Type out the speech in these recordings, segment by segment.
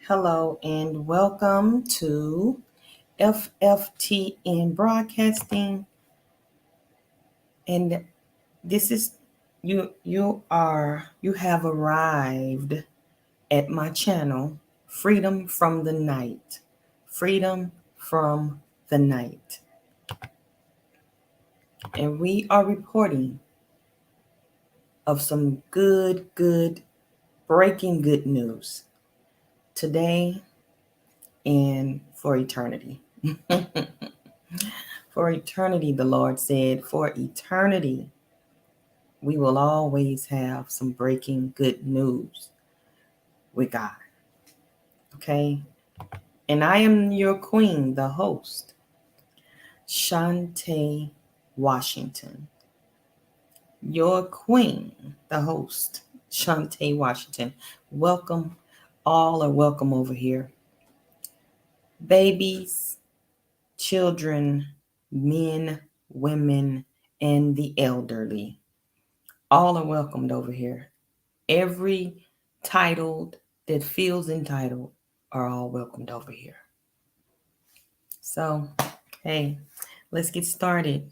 Hello and welcome to FFTN Broadcasting. And this is you have arrived at my channel, Freedom from the Night. Freedom from the Night. And we are reporting of some good breaking good news today and for eternity. For eternity, the Lord said, for eternity, we will always have some breaking good news with God. Okay? And I am your queen, the host, Shantae Washington. Your queen, the host, Shantae Washington. Welcome, all are welcome over here. Babies, children, men, women, and the elderly. All are welcomed over here. Every titled that feels entitled are all welcomed over here. So, hey, let's get started.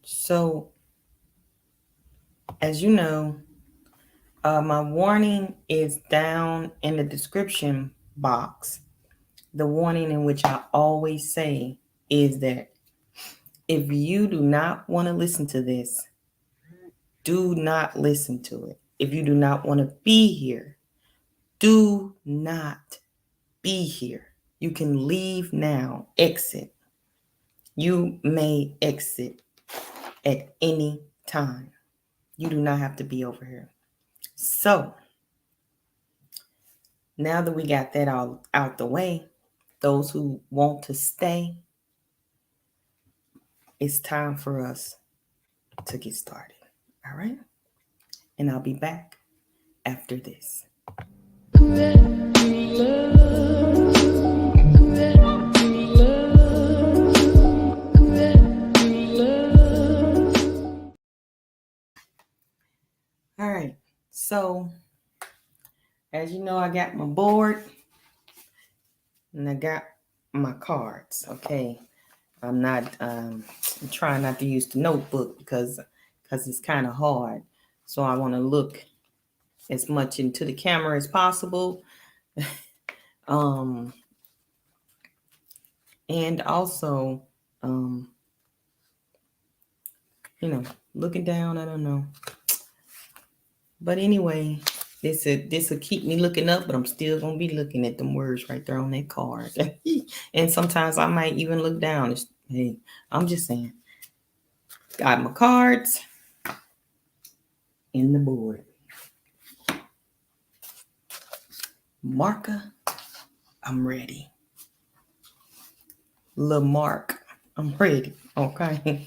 So as you know, my warning is down in the description box. The warning in which I always say is that if you do not want to listen to this, do not listen to it. If you do not want to be here, do not be here. You can leave now, exit. You may exit at any time. You do not have to be over here. So, now that we got that all out the way, those who want to stay, it's time for us to get started. All right? And I'll be back after this. All right. So, as you know, I got my board and I got my cards. Okay. I'm trying not to use the notebook because it's kind of hard. So I want to look as much into the camera as possible. And also, looking down, I don't know. But anyway, this will keep me looking up, but I'm still going to be looking at them words right there on that card. And sometimes I might even look down. Hey, I'm just saying. Got my cards in the board. Marker, I'm ready. Lamarck, I'm ready. Okay,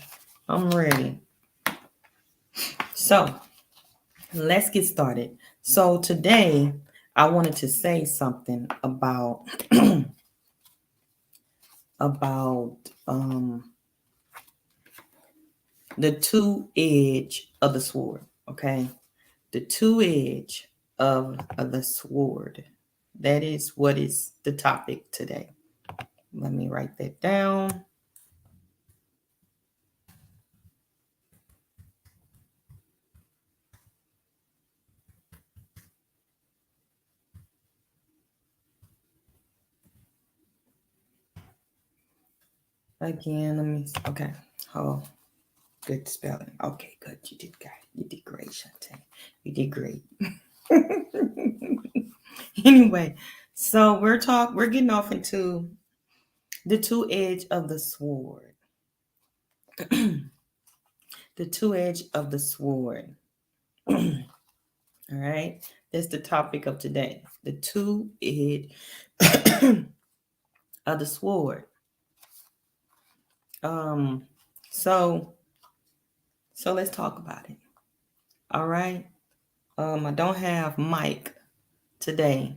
I'm ready. So, let's get started. So today, I wanted to say something about the two edge of the sword. Okay, the two edge of the sword. That is what is the topic today. Let me write that down. Again, okay. Oh, good spelling. Okay, good. You did great. You did great, Shantae. You did great. Anyway, so we're getting off into the two edge of the sword. The two edge of the sword. All right. That's the topic of today. The two edge of the sword. So let's talk about it. All right. I don't have Mike today.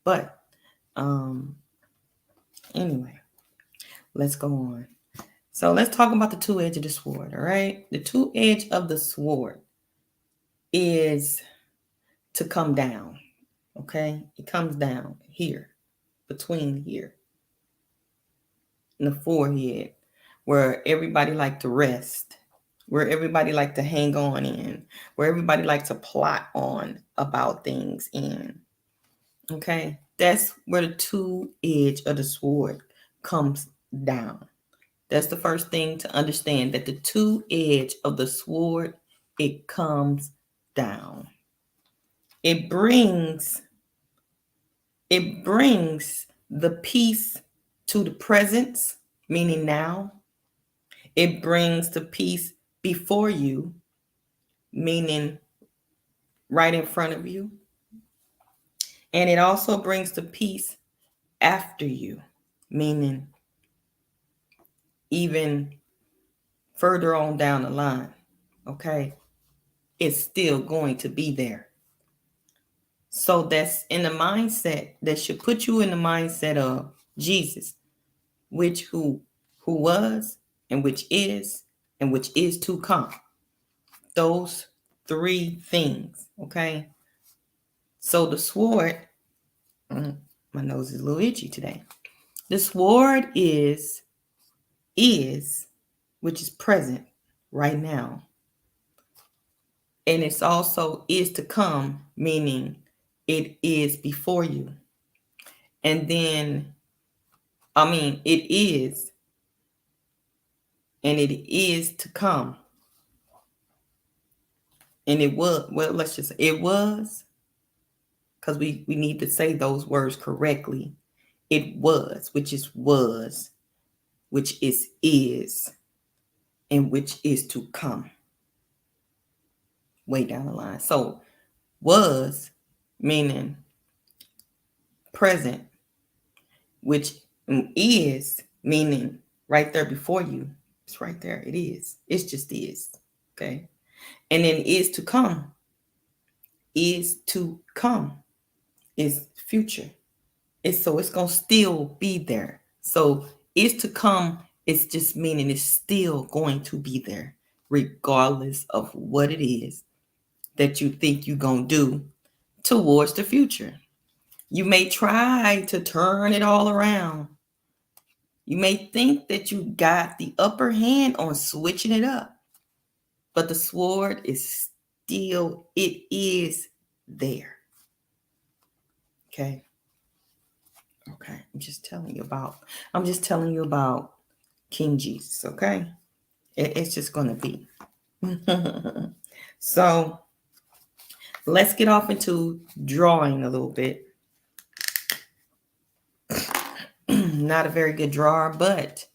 But anyway, let's go on. So let's talk about the two edge of the sword, all right? The two edge of the sword is to come down, okay? It comes down here, between here, in the forehead, where everybody like to rest, where everybody like to hang on in, where everybody like to plot on about things in, okay? That's where the two edge of the sword comes down. That's the first thing to understand, that the two edge of the sword, it comes down. It brings the peace to the presence, meaning now. It brings the peace before you, meaning right in front of you. And it also brings the peace after you, meaning even further on down the line, okay? It's still going to be there. So that's in the mindset that should put you in the mindset of Jesus, which who was and which is to come. Those three things, okay? So the sword, my nose is a little itchy today. The sword is, which is present right now. And it's also is to come, meaning it is before you. And then, it is, and it is to come. And it was, well, let's just say it was, because we need to say those words correctly. It was, which is, and which is to come. Way down the line. So was, meaning present, which is, meaning right there before you. It's right there. It is. It's just is. Okay. And then is to come. Is to come is future. It's going to still be there. So is to come, it's just meaning it's still going to be there, regardless of what it is that you think you're going to do towards the future. You may try to turn it all around. You may think that you got the upper hand on switching it up, but the sword is still, it is there. Okay. Okay. I'm just telling you about King Jesus. Okay. It's just going to be. So let's get off into drawing a little bit. Not a very good drawer, but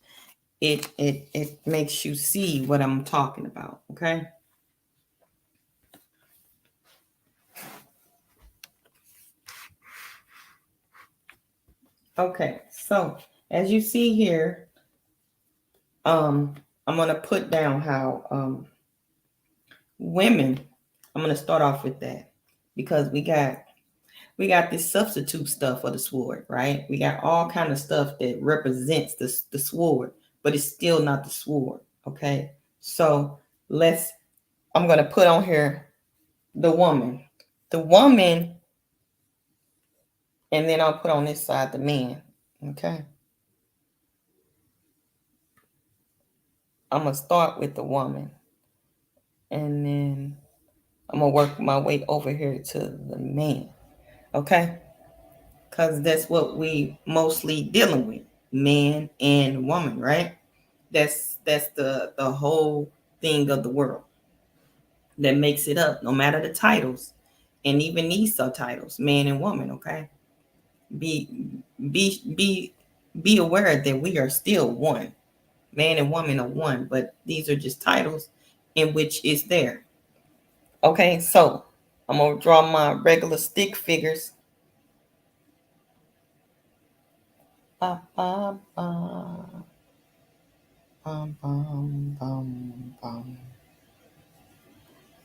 it makes you see what I'm talking about. Okay. Okay, so as you see here, I'm going to put down how women, I'm going to start off with that, because we got this substitute stuff for the sword, right? We got all kind of stuff that represents the sword, but it's still not the sword. Okay, so I'm going to put on here the woman, and then I'll put on this side the man. Okay, I'm going to start with the woman, and then I'm going to work my way over here to the man. Okay, because that's what we mostly dealing with, man and woman, right? That's the whole thing of the world that makes it up, no matter the titles, and even these subtitles, man and woman. Okay, be aware that we are still one. Man and woman are one, but these are just titles in which is there. Okay, so I'm gonna draw my regular stick figures. Ba, ba, ba. Bum, bum, bum, bum.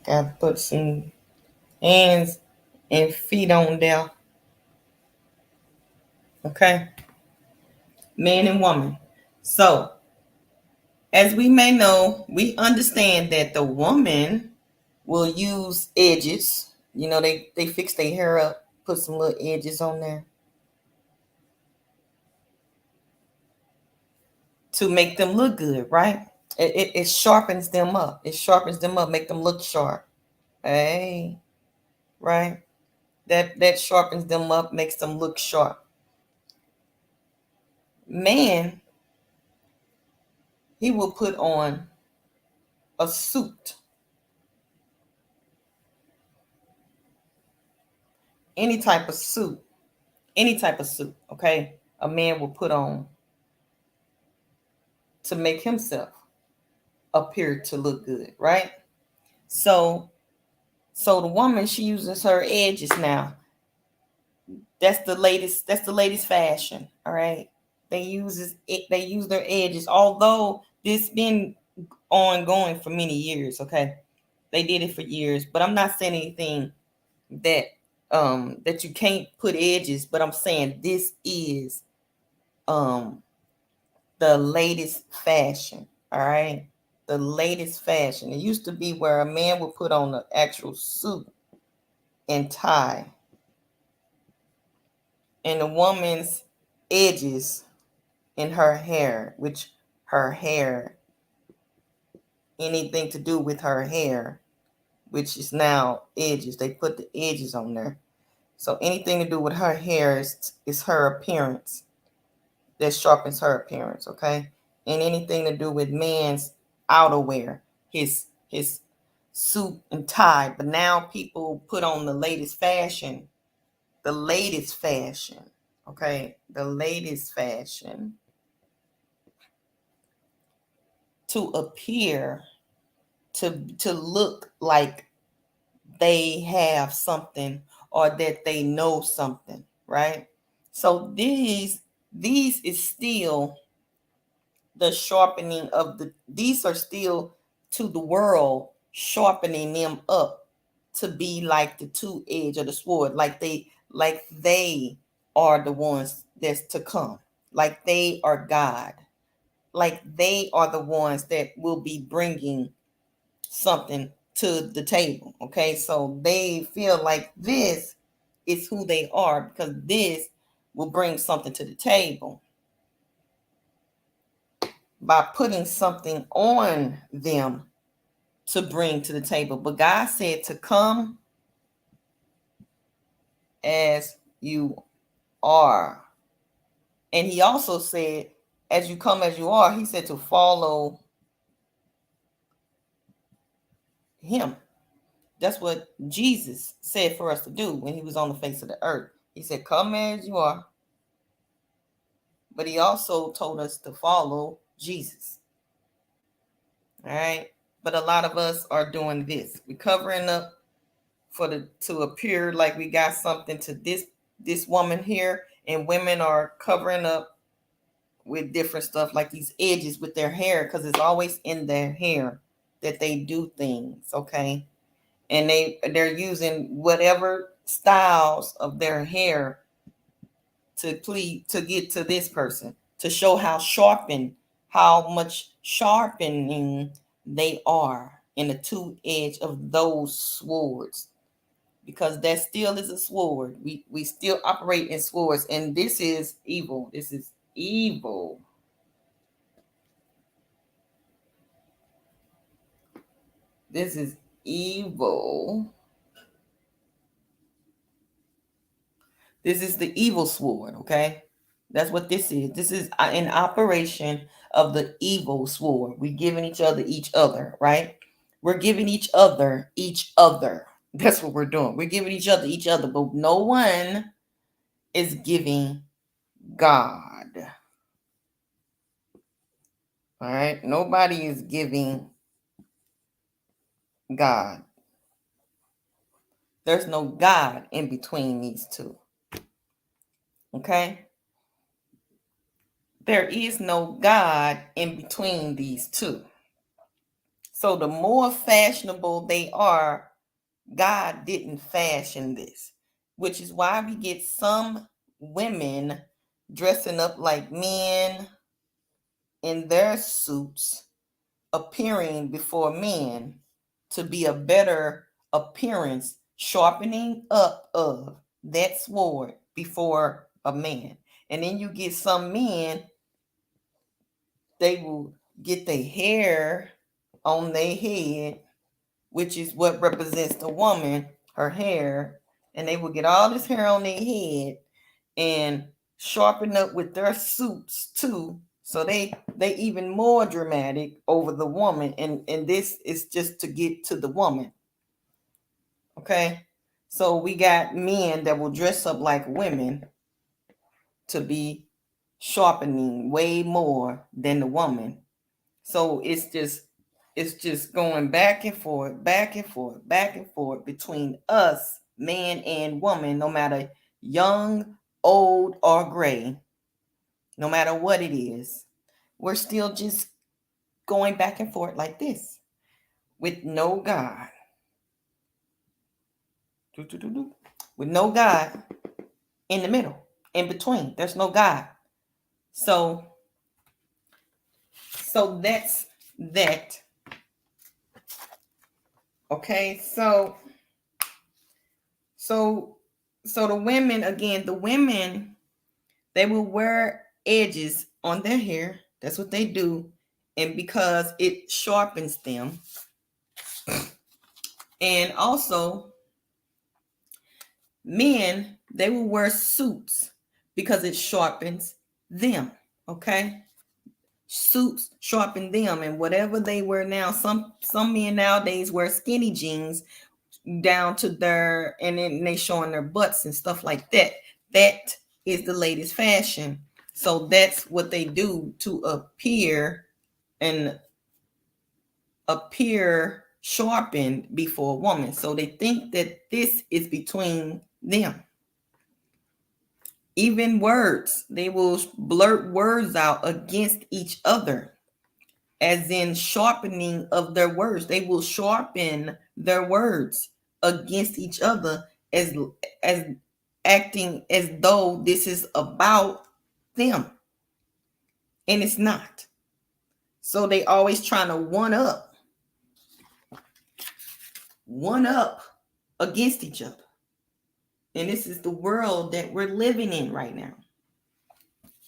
Gotta put some hands and feet on there. Okay, man and woman. So As we may know, we understand that the woman will use edges. You know, they fix their hair up, put some little edges on there to make them look good, right? It sharpens them up. It sharpens them up, make them look sharp. Hey, right? That sharpens them up, makes them look sharp. Man, he will put on a suit. Any type of suit. Any type of suit, okay? A man will put on to make himself appear to look good, right? So the woman, she uses her edges now. That's the latest fashion, all right? They use their edges, although this been ongoing for many years, okay? They did it for years, but I'm not saying anything that that you can't put edges, but I'm saying this is um the latest fashion, all right? The latest fashion. It used to be where a man would put on an actual suit and tie, and the woman's edges in her hair, which her hair, anything to do with her hair, which is now edges. They put the edges on there. So anything to do with her hair is her appearance. That sharpens her appearance, okay? And anything to do with man's outerwear, his suit and tie. But now people put on the latest fashion. The latest fashion, okay? The latest fashion to appear to look like they have something or that they know something, right? So these is still the sharpening of these are still to the world sharpening them up to be like the two edge of the sword, like they are the ones that's to come, like they are God, like they are the ones that will be bringing something to the table. Okay, so they feel like this is who they are because this will bring something to the table by putting something on them to bring to the table. But God said to come as you are. And he also said, as you come as you are, he said to follow him. That's what Jesus said for us to do when he was on the face of the earth. He said, come as you are. But he also told us to follow Jesus. All right. But a lot of us are doing this. We're covering up to appear like we got something to this woman here, and women are covering up with different stuff like these edges with their hair because it's always in their hair that they do things, okay? And they're using whatever styles of their hair to get to this person, to show how much sharpening they are in the two edge of those swords, because that still is a sword. We still operate in swords, and this is evil. This is evil. This is evil. This is the evil sword, okay? That's what this is. This is an operation of the evil sword. We're giving each other, right? We're giving each other. That's what we're doing. We're giving each other, but no one is giving God. All right? Nobody is giving God. There's no God in between these two. Okay? There is no God in between these two. So the more fashionable they are, God didn't fashion this, which is why we get some women dressing up like men in their suits appearing before men to be a better appearance, sharpening up of that sword before a man. And then you get some men, they will get their hair on their head, which is what represents the woman, her hair, and they will get all this hair on their head and sharpen up with their suits too. So they even more dramatic over the woman, and this is just to get to the woman. Okay, so we got men that will dress up like women to be sharpening way more than the woman. So it's just going back and forth, back and forth, back and forth between us, man and woman, no matter young, old, or gray, no matter what it is. We're still just going back and forth like this with no God. With no God in the middle, in between. There's no God. So that's that. Okay, so the women, again, the women, they will wear edges on their hair. That's what they do. And because it sharpens them. And also, men, they will wear suits because it sharpens them. Okay? Suits sharpen them, and whatever they wear now, some men nowadays wear skinny jeans down to their, and then they showing their butts and stuff like that. That is the latest fashion. So that's what they do to appear sharpened before a woman. So they think that this is between them. Even words, they will blurt words out against each other, as in sharpening of their words. They will sharpen their words against each other as acting as though this is about them. And it's not. So they always trying to one up against each other. And this is the world that we're living in right now.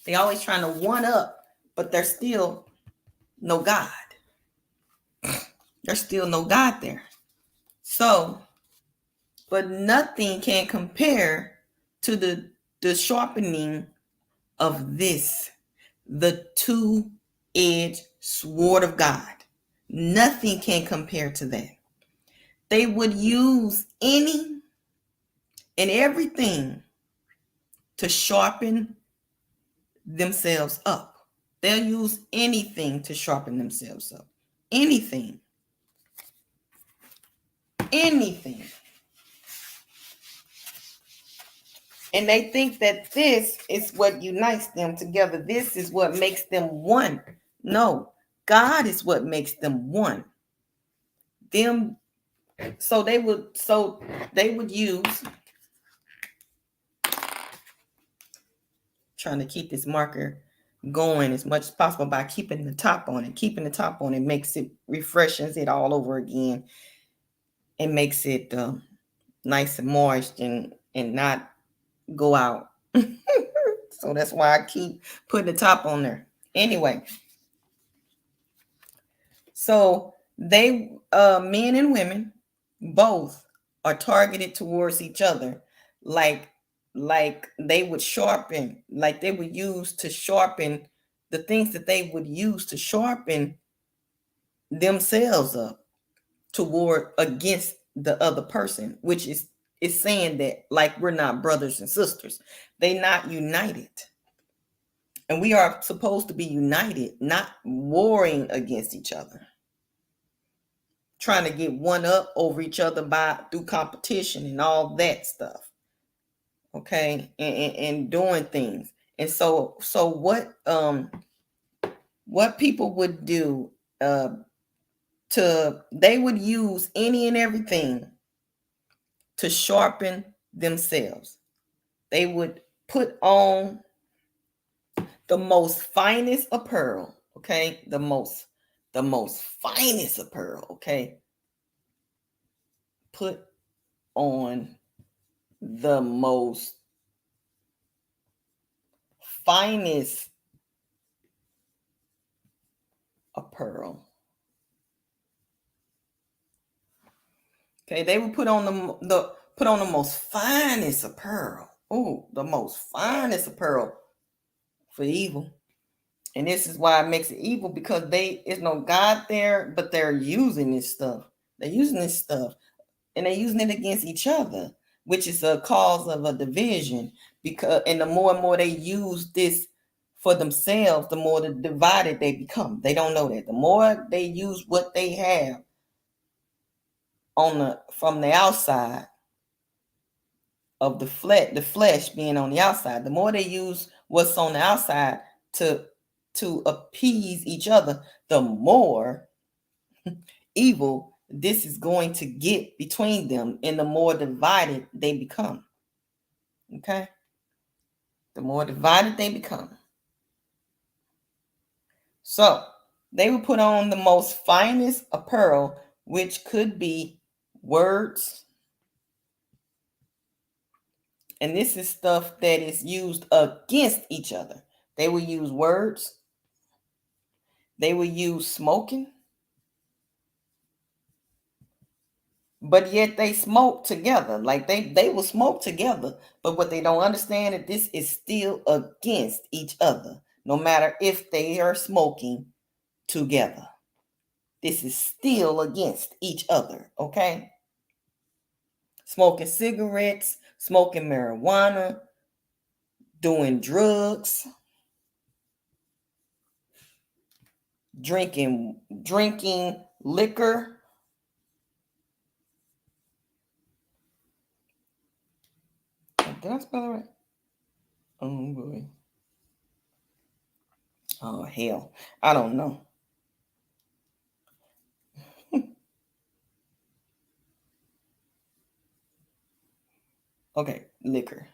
They always trying to one up, but there's still no God. There's still no God there. So, but nothing can compare to the sharpening of this, the two-edged sword of God. Nothing can compare to that. They would use any and everything to sharpen themselves up. They'll use anything to sharpen themselves up. Anything. Anything. And they think that this is what unites them together. This is what makes them one. No, God is what makes them one. So they would use, trying to keep this marker going as much as possible by keeping the top on it. Keeping the top on it makes it, refreshes it all over again. It makes it nice and moist and not go out. So that's why I keep putting the top on there. Anyway, so they, men and women, both are targeted towards each other, like they would sharpen, like they would use to sharpen the things that they would use to sharpen themselves up toward against the other person, which is saying that like we're not brothers and sisters. They not united. And we are supposed to be united, not warring against each other, trying to get one up over each other through competition and all that stuff. Okay, and doing things. And so what people would do, they would use any and everything to sharpen themselves. They would put on the most finest apparel, okay, the most the most finest apparel, okay? Put on the most finest apparel. Okay, they would put on the most finest apparel. Oh, the most finest apparel for evil. And this is why it makes it evil, because there's no God there, but they're using this stuff. They're using this stuff, and they're using it against each other, which is a cause of a division. And the more and more they use this for themselves, the more divided they become. They don't know that. The more they use what they have from the outside of the flesh being on the outside, the more they use what's on the outside to appease each other, the more evil this is going to get between them, and the more divided they become. Okay? The more divided they become. So they will put on the most finest apparel, which could be words. And this is stuff that is used against each other. They will use words. They will use smoking. But yet they smoke together. Like they will smoke together. But what they don't understand is this is still against each other, no matter if they are smoking together. This is still against each other, okay? Smoking cigarettes, smoking marijuana, doing drugs, drinking liquor. Did I spell it right? Oh boy. Oh hell. I don't know. Okay, liquor.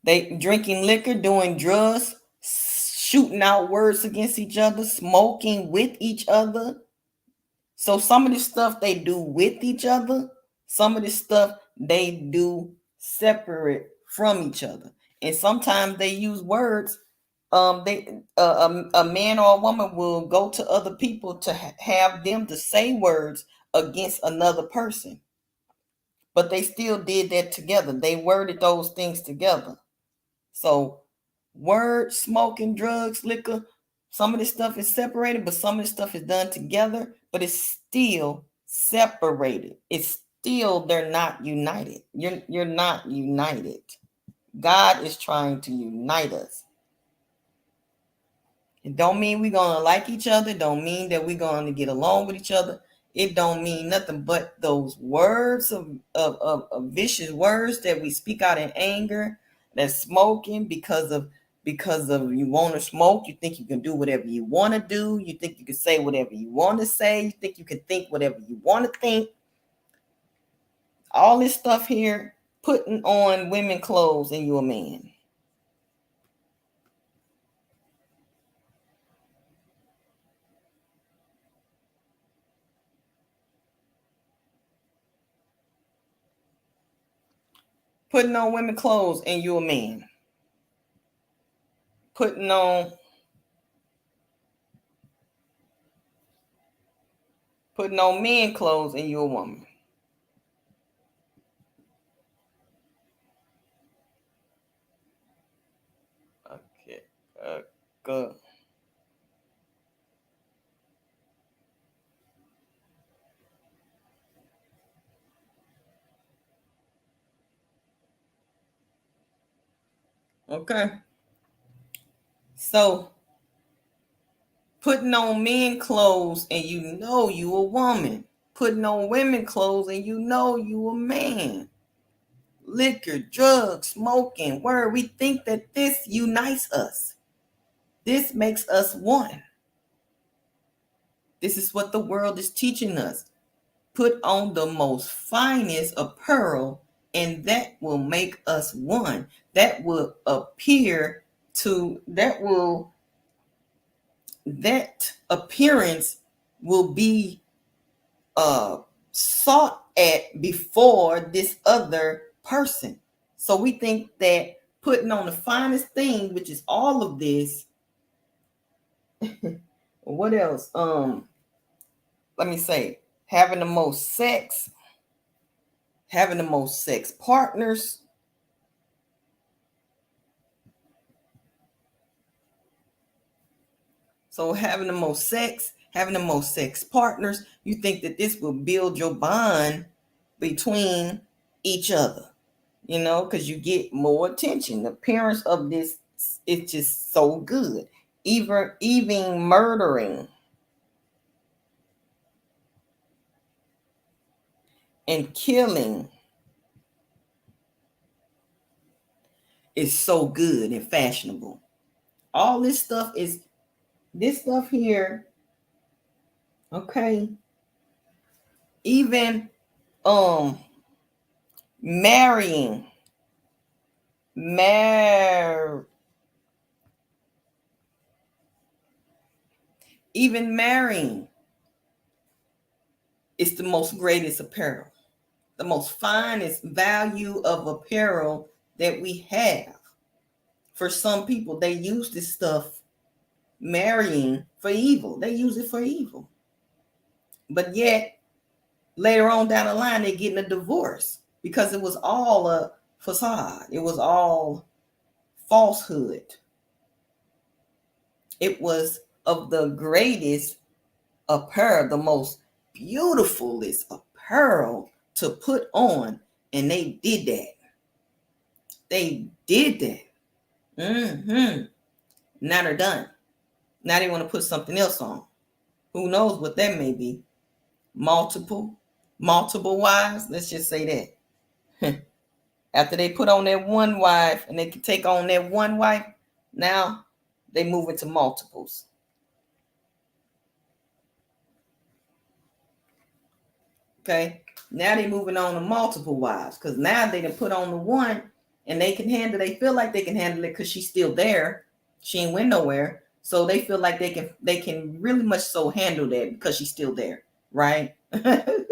They drinking liquor, doing drugs, shooting out words against each other, smoking with each other. So some of this stuff they do with each other, some of this stuff they do separate from each other, and sometimes they use words. A man or a woman will go to other people to have them to say words against another person, but they still did that together. They worded those things together. So, words, smoking, drugs, liquor, some of this stuff is separated, but some of this stuff is done together, but it's still separated. It's still, they're not united. You're not united. God is trying to unite us. It don't mean we're going to like each other. It don't mean that we're going to get along with each other. It don't mean nothing but those words of vicious words that we speak out in anger, that's smoking because of you want to smoke. You think you can do whatever you want to do. You think you can say whatever you want to say. You think you can think whatever you want to think. All this stuff here, putting on women clothes and you're a man. Putting on women clothes and you're a man. Putting on men clothes and you're a woman. Okay. Good. Okay. So, putting on men clothes and you know you a woman. Putting on women clothes and you know you a man. Liquor, drugs, smoking, word. We think that this unites us. This makes us one. This is what the world is teaching us. Put on the most finest apparel, and that will make us one. That will appear to, that appearance will be sought at before this other person. So we think that putting on the finest thing, which is all of this. What else? Let me say, having the most sex, having the most sex partners. So having the most sex, having the most sex partners, you think that this will build your bond between each other, because you get more attention. The appearance of this is just so good. Even murdering and killing is so good and fashionable. All this stuff here, okay? Even marrying, even marrying is the most greatest apparel, the most finest value of apparel that we have. For some people, they use this stuff, marrying, for evil. They use it for evil. But yet, later on down the line, they're getting a divorce because it was all a facade. It was all falsehood. It was of the greatest apparel, the most beautifulest apparel to put on, and they did that. They did that. Now they're done. Now they want to put something else on. Who knows what that may be? Multiple wives. Let's just say that. After they put on that one wife and they can take on that one wife, now they move into multiples. Okay, now they moving on to multiple wives because now they can put on the one and they can handle. They feel like they can handle it because she's still there. She ain't went nowhere, so they feel like they can really much so handle that because she's still there, right? The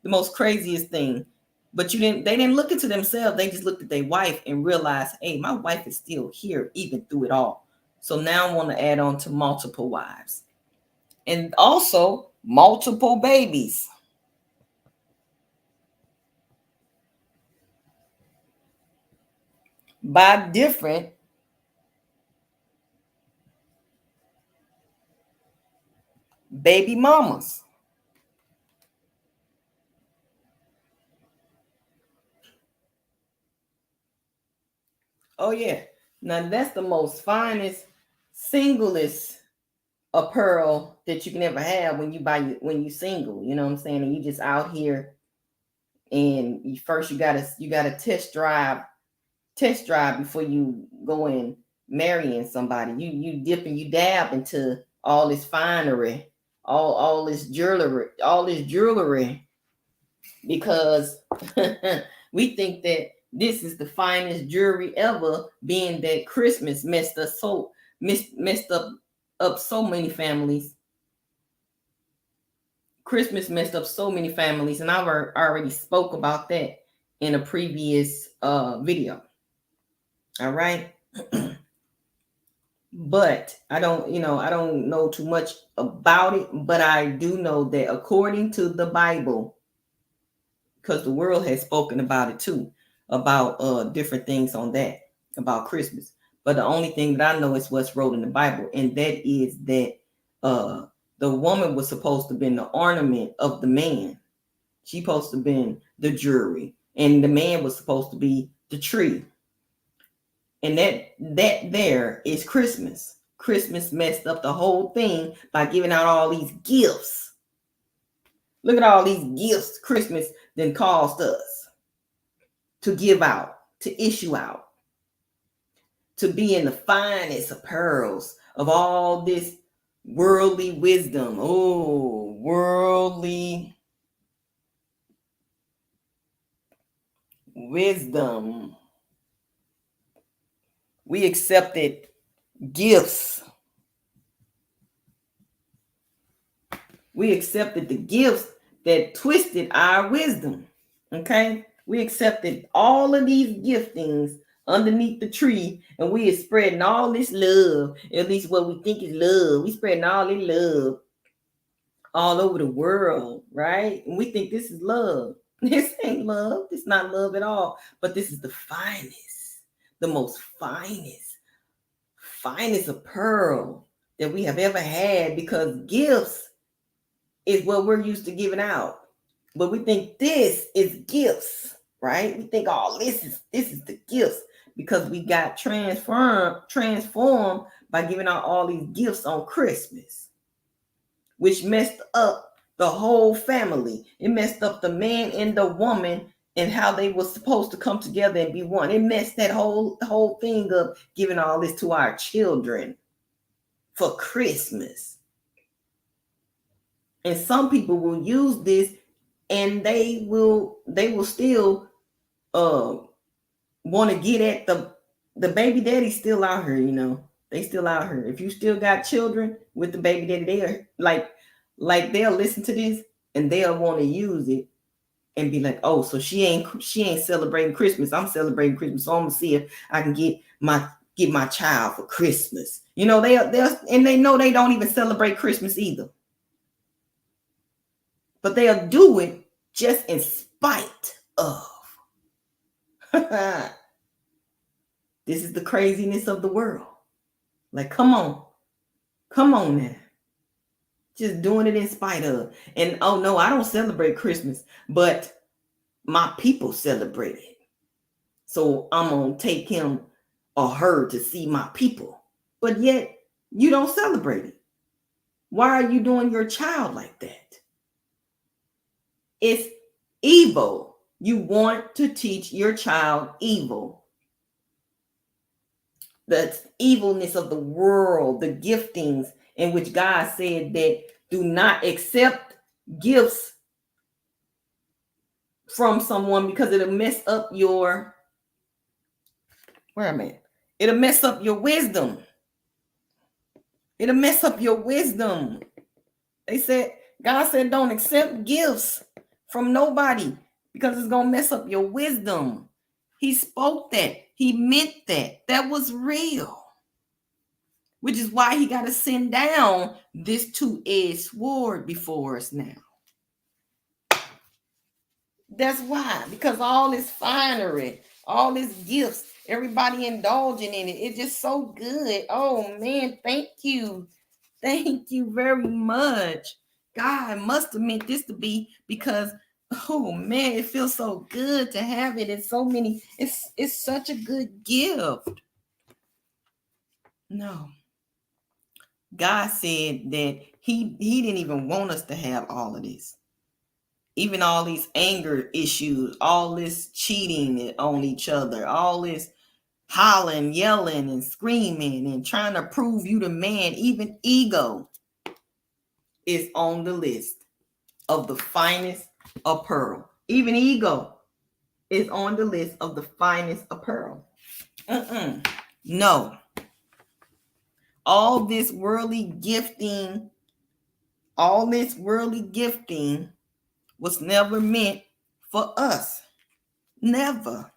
most craziest thing. But they didn't look into themselves. They just looked at their wife and realized, hey, my wife is still here even through it all. So now I want to add on to multiple wives and also multiple babies. By different baby mamas. Oh yeah. Now that's the most finest, singlest apparel that you can ever have when you single. You know what I'm saying? And you just out here, and you gotta test drive before you go in marrying somebody. You dip and you dab into all this finery, all this jewelry, because we think that this is the finest jewelry ever, being that Christmas messed up so many families. Christmas messed up so many families, and I've already spoke about that in a previous video. All right. But I don't know too much about it, but I do know that according to the Bible, because the world has spoken about it too, about different things on that, about Christmas. But the only thing that I know is what's wrote in the Bible, and that is that the woman was supposed to be the ornament of the man. She supposed to be the jewelry, and the man was supposed to be the tree. And that there is Christmas. Christmas messed up the whole thing by giving out all these gifts. Look at all these gifts Christmas then caused us to give out, to issue out, to be in the finest apparels of all this worldly wisdom. Oh, worldly wisdom. We accepted gifts We accepted the gifts that twisted our wisdom. Okay? We accepted all of these giftings underneath the tree, and we is spreading all this love, at least what we think is love. We spreading all this love all over the world, right? And we think this is love. This ain't love. This is not love at all. But this is the finest, the most finest of pearl that we have ever had, because gifts is what we're used to giving out. But we think this is gifts, right? We think, oh, this is the gifts, because we got transformed by giving out all these gifts on Christmas, which messed up the whole family. It messed up the man and the woman and how they were supposed to come together and be one. It messed that whole thing up, giving all this to our children for Christmas. And some people will use this, and they will still want to get at the baby daddy still out here, you know. They still out here. If you still got children with the baby daddy, they are like they'll listen to this and they'll want to use it and be like, oh, so she ain't celebrating Christmas. I'm celebrating Christmas. So I'm gonna see if I can get my child for Christmas. You know, they'll and they know they don't even celebrate Christmas either. But they'll do it just in spite of. This is the craziness of the world. Like, come on now. Just doing it in spite of. And oh no, I don't celebrate Christmas, but my people celebrate it. So I'm gonna take him or her to see my people. But yet you don't celebrate it. Why are you doing your child like that? It's evil. You want to teach your child evil. The evilness of the world, the giftings in which God said that do not accept gifts from someone, because it'll mess up your, it'll mess up your wisdom. It'll mess up your wisdom. God said don't accept gifts from nobody, because it's going to mess up your wisdom. He spoke that. He meant that. That was real. Which is why he got to send down this two-edged sword before us now. That's why. Because all this finery, all these gifts, everybody indulging in it. It's just so good. Oh, man, thank you. Thank you very much. God must have meant this to be, because, oh, man, it feels so good to have it. It's so many. It's such a good gift. No. God said that he didn't even want us to have all of this. Even all these anger issues, all this cheating on each other, all this hollering, yelling, and screaming, and trying to prove you the man. Even ego is on the list of the finest of pearl. Even ego is on the list of the finest of pearl. No. All this worldly gifting was never meant for us. Never.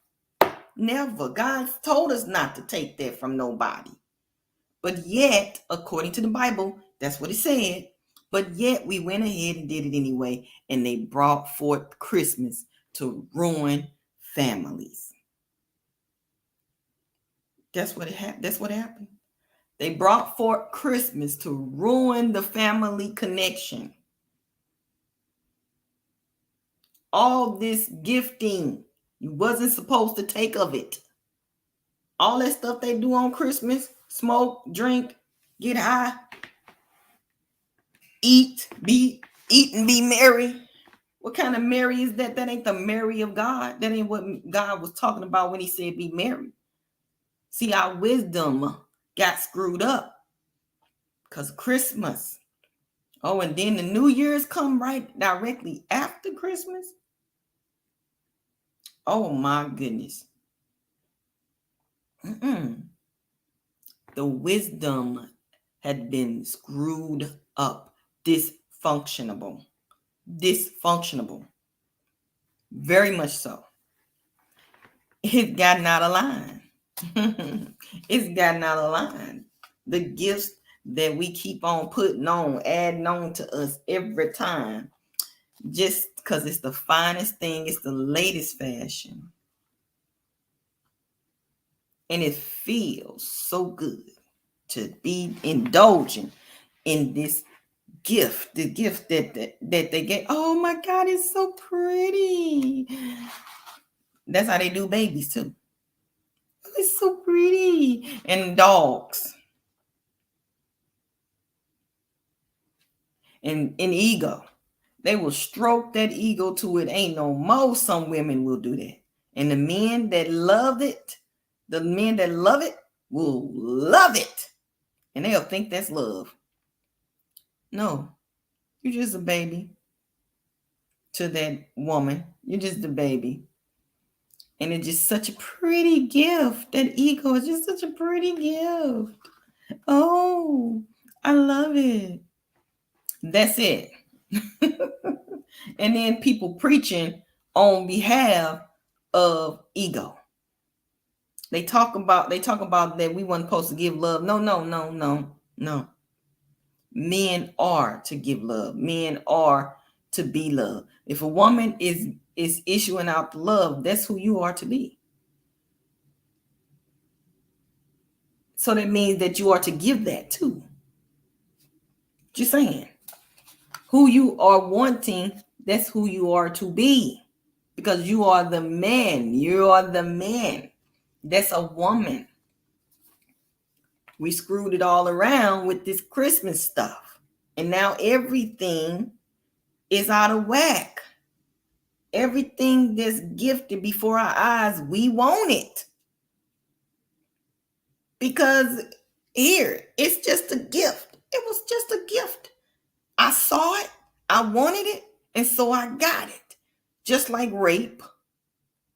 God told us not to take that from nobody. But yet, according to the Bible, that's what it said. But yet we went ahead and did it anyway. And they brought forth Christmas to ruin families. That's what happened. They brought forth Christmas to ruin the family connection. All this gifting, you wasn't supposed to take of it. All that stuff they do on Christmas, smoke, drink, get high, eat and be merry. What kind of merry is that? That ain't the merry of God. That ain't what God was talking about when he said be merry. See, our wisdom got screwed up because of Christmas. Oh, and then the New Year's come right directly after Christmas. Oh my goodness. The wisdom had been screwed up. This dysfunctional. Dysfunctional. Very much so. It's gotten out of line. It's gotten out of line. The gifts that we keep on putting on, adding on to us every time, just because it's the finest thing, it's the latest fashion. And it feels so good to be indulging in this gift, the gift that they get. Oh my God, it's so pretty. That's how they do babies too. Oh, it's so pretty. And dogs. And ego. They will stroke that ego to it ain't no more. Some women will do that. And the men that love it, will love it. And they'll think that's love. No, you're just a baby to that woman. You're just a baby. And it's just such a pretty gift. That ego is just such a pretty gift. Oh, I love it. That's it. And then people preaching on behalf of ego. They talk about that we weren't supposed to give love. No. Men are to give love. Men are to be love. If a woman is issuing out the love, that's who you are to be. So that means that you are to give that too. Just saying. Who you are wanting, that's who you are to be. Because you are the man. You are the man. That's a woman. We screwed it all around with this Christmas stuff. And now everything is out of whack. Everything that's gifted before our eyes, we want it. Because here, it's just a gift. It was just a gift. I saw it, I wanted it, and so I got it. Just like rape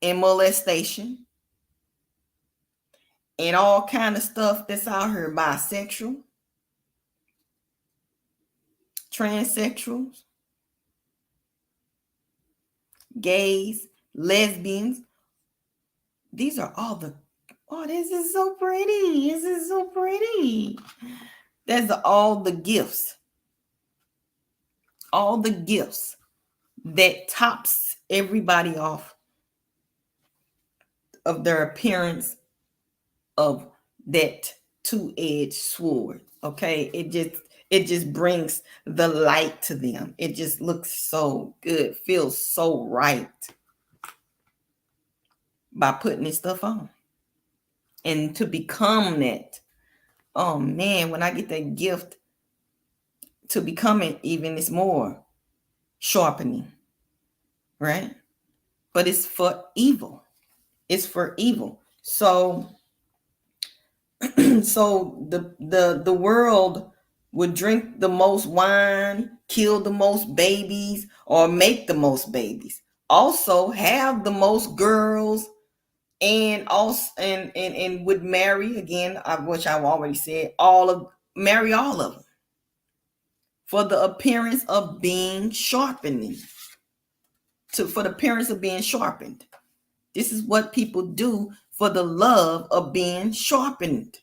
and molestation and all kind of stuff that's out here, bisexual, transsexuals, gays, lesbians. These are all this is so pretty. This is so pretty. That's all the gifts. All the gifts that tops everybody off of their appearance of that two-edged sword. Okay, it just brings the light to them. It just looks so good, feels so right by putting this stuff on. And to become that, oh man, when I get that gift, to become it even is more sharpening, right? But it's for evil. It's for evil. So the world would drink the most wine, kill the most babies, or make the most babies. Also have the most girls, and also and would marry again, which I've already said, marry all of them for the appearance of being sharpening. For the appearance of being sharpened. This is what people do for the love of being sharpened.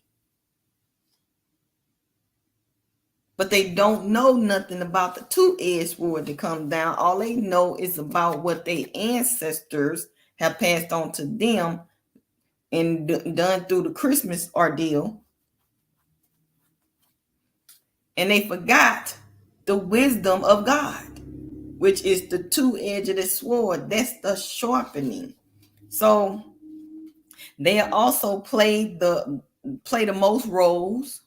But they don't know nothing about the two-edged sword that comes down. All they know is about what their ancestors have passed on to them and done through the Christmas ordeal. And they forgot the wisdom of God, which is the two-edged sword. That's the sharpening. So they also play the most roles,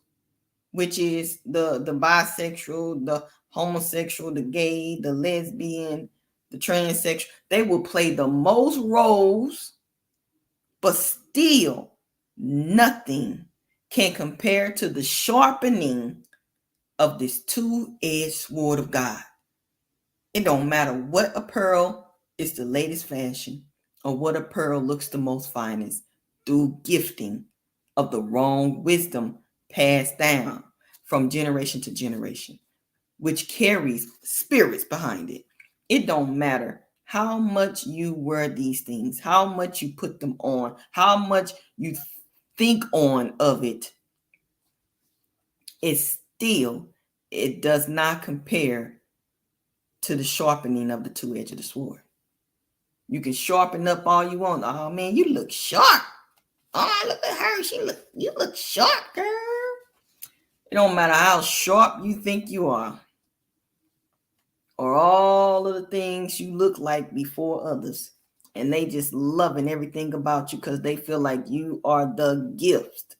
which is the bisexual, the homosexual, the gay, the lesbian, the transsexual. They will play the most roles, but still nothing can compare to the sharpening of this two-edged sword of God. It don't matter what apparel is the latest fashion or what apparel looks the most finest, through gifting of the wrong wisdom passed down from generation to generation. which carries spirits behind it. It don't matter how much you wear these things, how much you put them on, how much you think on of it. It does not compare to the sharpening of the two edges of the sword. You can sharpen up all you want. Oh man, you look sharp. Oh, look at her. You look sharp, girl. It don't matter how sharp you think you are, or all of the things you look like before others, and they just loving everything about you because they feel like you are the gift.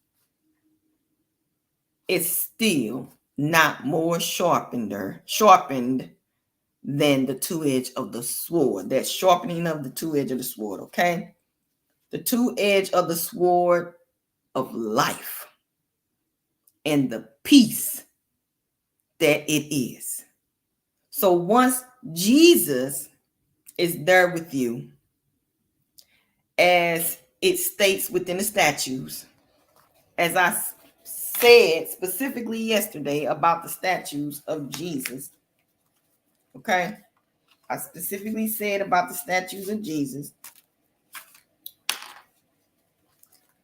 It's still not more sharpened than the two edge of the sword. That sharpening of the two edge of the sword, okay? The two edge of the sword of life and the peace that it is. So once Jesus is there with you, as it states within the statutes, as I said specifically yesterday about the statues of Jesus, okay? I specifically said about the statues of Jesus,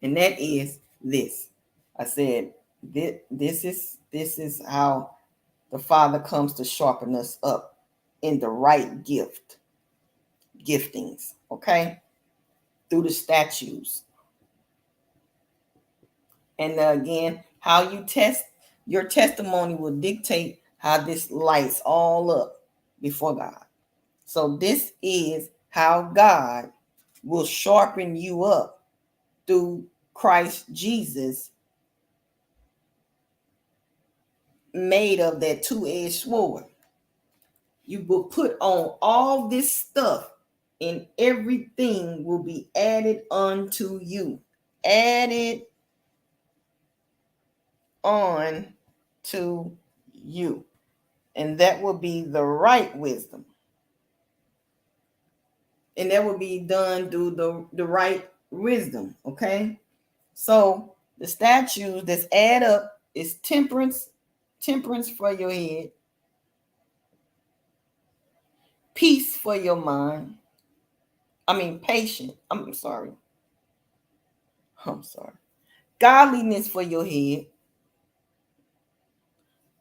and that is this. I said this is how the Father comes to sharpen us up in the right giftings, okay? Through the statues. And again, how you test your testimony will dictate how this lights all up before God. So this is how God will sharpen you up through Christ Jesus, made of that two-edged sword. You will put on all this stuff, and everything will be added unto you. Added on to you. And that will be the right wisdom. And that will be done through the right wisdom. Okay. So the statues that's add up is temperance for your head, peace for your mind. Patient. I'm sorry. Godliness for your head.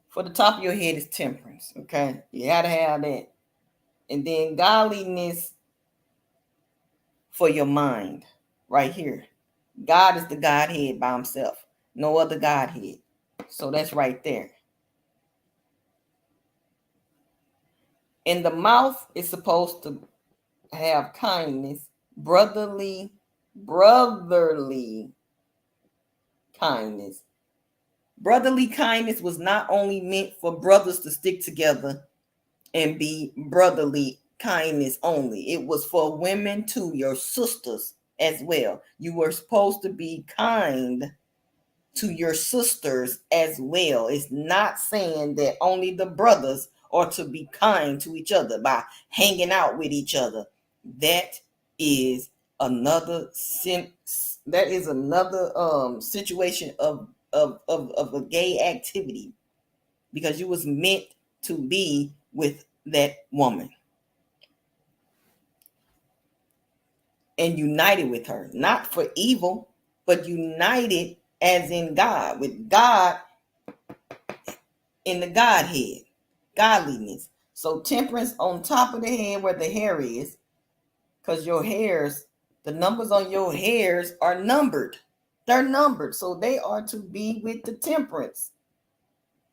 For the top of your head is temperance. Okay. You got to have that. And then godliness for your mind right here. God is the Godhead by himself. No other Godhead. So that's right there. And the mouth is supposed to have kindness, brotherly kindness. Brotherly kindness was not only meant for brothers to stick together and be brotherly kindness only. It was for women too, your sisters as well. You were supposed to be kind to your sisters as well. It's not saying that only the brothers are to be kind to each other by hanging out with each other. That is another situation of a gay activity, because you was meant to be with that woman and united with her, not for evil, but united as in God, with God in the Godhead, godliness. So temperance on top of the head where the hair is, because the numbers on your hairs are numbered. They're numbered, so they are to be with the temperance.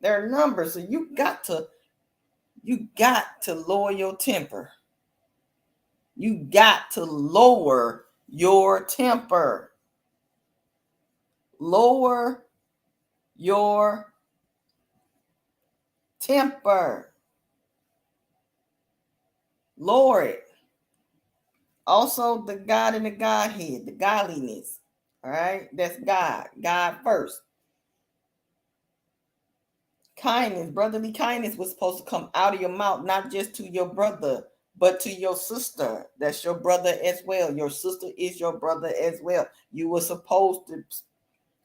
They're numbered, so you got to lower your temper. You got to lower your temper. Lower your temper. Lower it. Also, the God and the Godhead, the godliness. All right, that's God. God first. Kindness, brotherly kindness was supposed to come out of your mouth, not just to your brother, but to your sister. That's your brother as well. Your sister is your brother as well. You were supposed to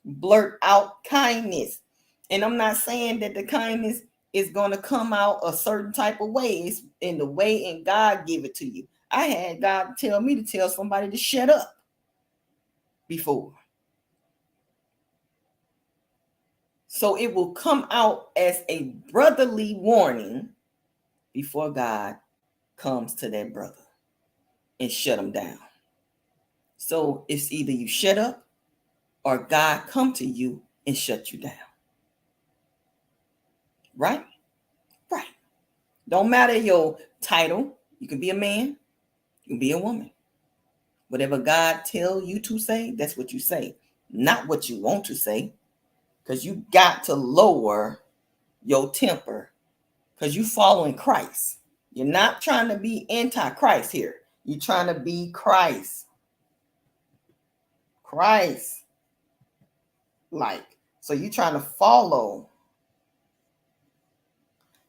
blurt out kindness. And I'm not saying that the kindness it's going to come out a certain type of way. It's in the way and God give it to you. I had God tell me to tell somebody to shut up before. So it will come out as a brotherly warning before God comes to that brother and shut him down. So it's either you shut up or God come to you and shut you down. Right? Right. Don't matter your title. You can be a man. You can be a woman. Whatever God tell you to say, that's what you say. Not what you want to say. Because you got to lower your temper. Because you following Christ. You're not trying to be anti-Christ here. You're trying to be Christ. Christ. Like. So you're trying to follow.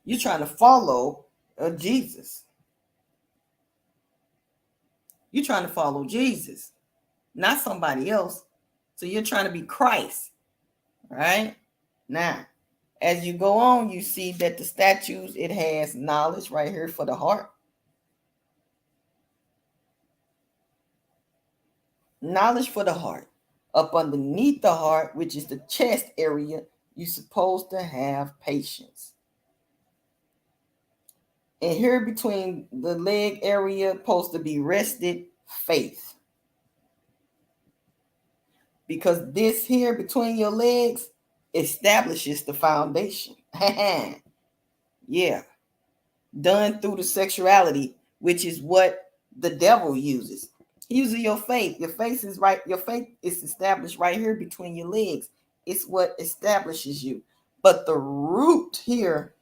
You're trying to follow Jesus. You're trying to follow Jesus. Not somebody else. So you're trying to be Christ. Right? Now, as you go on, you see that the statues, it has knowledge right here for the heart. Knowledge for the heart. Up underneath the heart, which is the chest area, you're supposed to have patience. And here between the leg area, supposed to be rested faith. Because this here between your legs establishes the foundation. Yeah. Done through the sexuality, which is what the devil uses. He uses your faith. Your faith is right. Your faith is established right here between your legs. It's what establishes you. But the root here,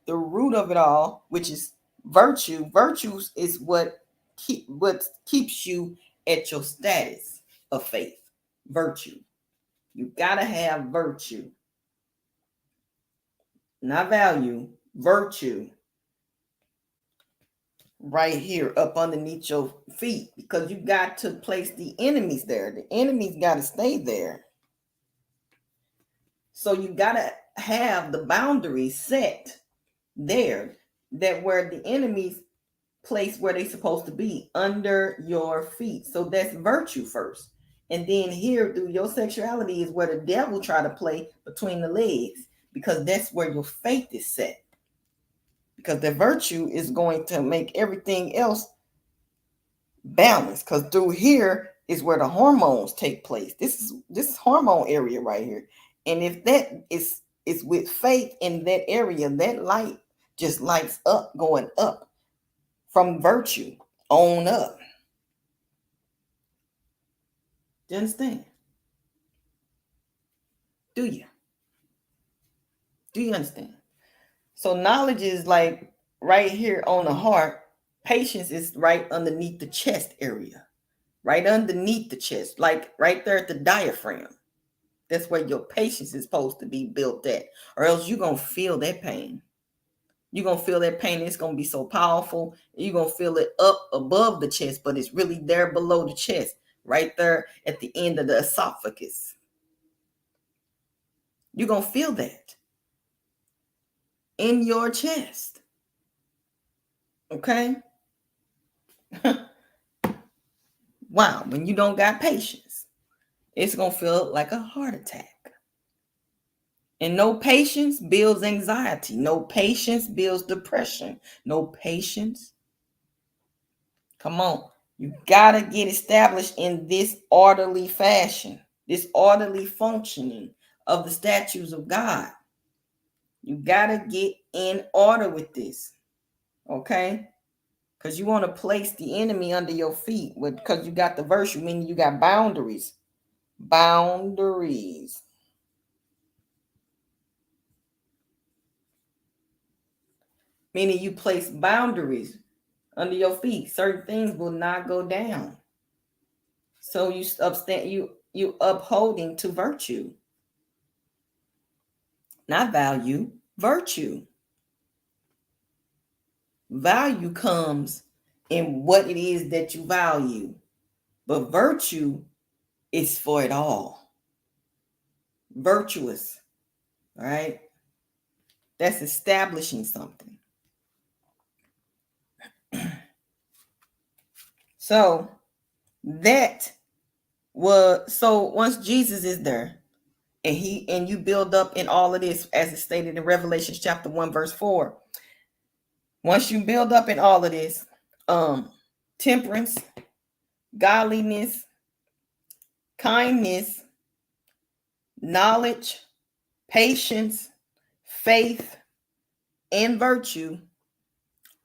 the root of it all, which is virtue. Virtues is what keeps you at your status of faith. Virtue. You gotta have virtue. Not value, virtue. Right here up underneath your feet, because you got to place the enemies there. The enemies got to stay there. So you got to have the boundaries set there, that where the enemies place where they're supposed to be, under your feet. So that's virtue first. And then here through your sexuality is where the devil try to play between the legs, because that's where your faith is set. Because the virtue is going to make everything else balance, because through here is where the hormones take place. This is hormone area right here. And if that is with faith in that area, that light just lights up, going up from virtue on up. Do you understand? Do you understand? So knowledge is like right here on the heart. Patience is right underneath the chest area. Right underneath the chest, like right there at the diaphragm. That's where your patience is supposed to be built at, or else you're going to feel that pain. You're going to feel that pain. It's going to be so powerful. You're going to feel it up above the chest, but it's really there below the chest, right there at the end of the esophagus. You're going to feel that in your chest. Okay? Wow, when you don't got patience, it's going to feel like a heart attack. And no patience builds anxiety. No patience builds depression. No patience. Come on. You got to get established in this orderly fashion, this orderly functioning of the statutes of God. You got to get in order with this. Okay? Because you want to place the enemy under your feet, because you got the virtue, meaning you got boundaries. Boundaries. Meaning you place boundaries under your feet. Certain things will not go down. So you upholding to virtue. Not value, virtue. Value comes in what it is that you value. But virtue is for it all. Virtuous. Right? That's establishing something. So once Jesus is there, and you build up in all of this, as it's stated in Revelation chapter 1 verse 4. Once you build up in all of this, temperance, godliness, kindness, knowledge, patience, faith, and virtue,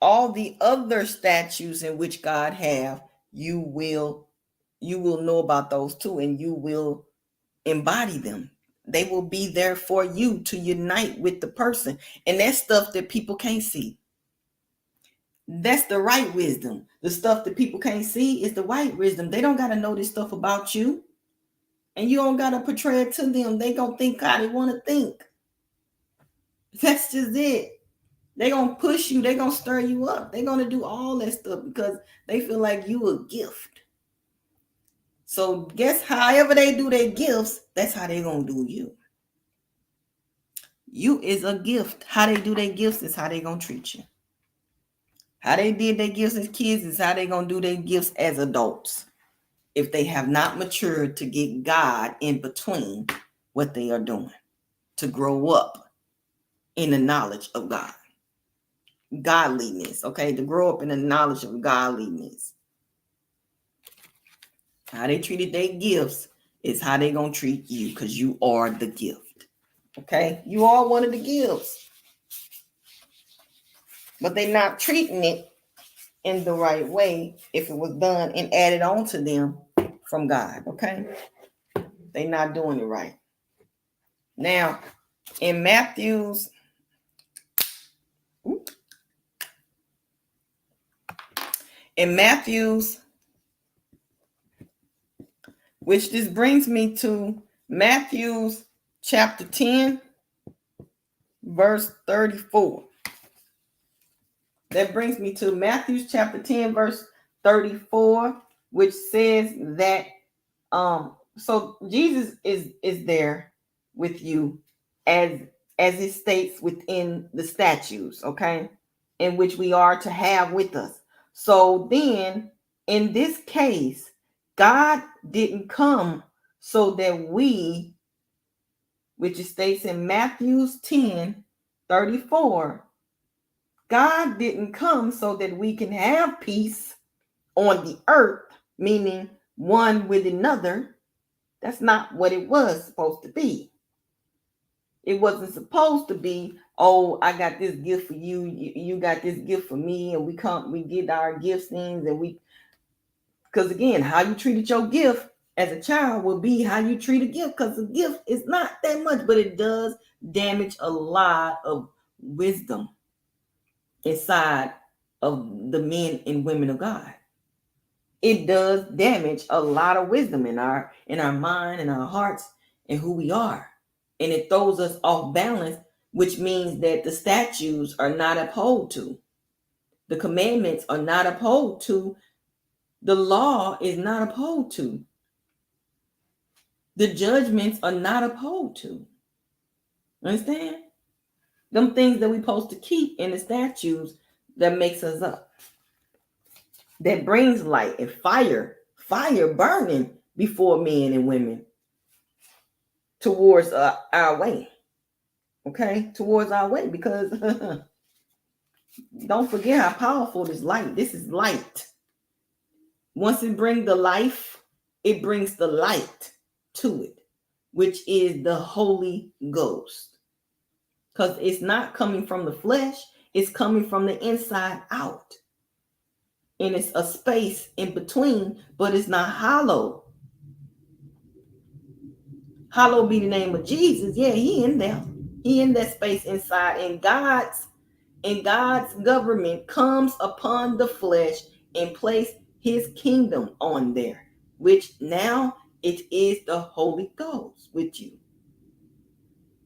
all the other statutes in which God have, you will know about those too, and you will embody them. They will be there for you to unite with the person. And that's stuff that people can't see. That's the right wisdom. The stuff that people can't see is the right wisdom. They don't got to know this stuff about you. And you don't got to portray it to them. They going to think how they want to think. That's just it. They going to push you. They going to stir you up. They going to do all that stuff because they feel like you a gift. So guess however they do their gifts, that's how they going to do you. You is a gift. How they do their gifts is how they going to treat you. How they did their gifts as kids is how they going to do their gifts as adults. If they have not matured to get God in between what they are doing, to grow up in the knowledge of God. Godliness, okay? To grow up in the knowledge of godliness. How they treated their gifts is how they going to treat you, because you are the gift. Okay? You are one of the gifts. But they're not treating it in the right way if it was done and added on to them from God. Okay? They're not doing it right. Now, in Matthew's which this brings me to Matthew's chapter 10, verse 34. That brings me to Matthew's chapter 10, verse 34, which says that so Jesus is there with you as it states within the statutes, okay, in which we are to have with us. So then, in this case, God didn't come so that we, which it states in Matthew's 10, 34, God didn't come so that we can have peace on the earth, meaning one with another. That's not what it was supposed to be. It wasn't supposed to be, oh, I got this gift for you, you got this gift for me, and we get our gifts things, and because again, how you treated your gift as a child will be how you treat a gift, because a gift is not that much, but it does damage a lot of wisdom inside of the men and women of God. It does damage a lot of wisdom in our mind and our hearts and who we are. And it throws us off balance, which means that the statutes are not upheld to. The commandments are not upheld to. The law is not upheld to. The judgments are not upheld to. Understand? Them things that we're supposed to keep in the statutes that makes us up. That brings light and fire burning before men and women towards our way. Okay? Towards our way, because don't forget how powerful this light. This is light. Once it brings the life, it brings the light to it, which is the Holy Ghost. Because it's not coming from the flesh, it's coming from the inside out. And it's a space in between, but it's not hollow. Hallowed be the name of Jesus. Yeah, he in there. He in that space inside. And God's government comes upon the flesh and place his kingdom on there, which now it is the Holy Ghost with you.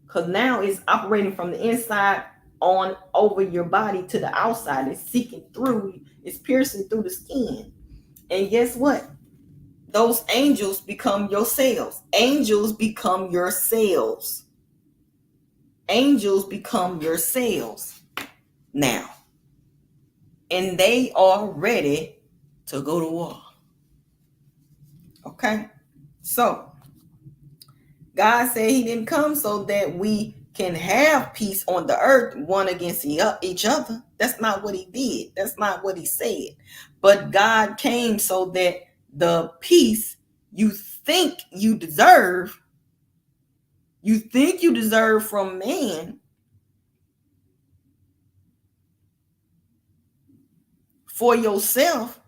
Because now it's operating from the inside on over your body to the outside. It's seeking through, it's piercing through the skin. And guess what? Those angels become your cells. Angels become your cells. angels become your cells now. And they are ready to go to war. Okay? So, God said he didn't come so that we can have peace on the earth, one against each other. That's not what he did. That's not what he said. But God came so that the peace you think you deserve from man, for yourself,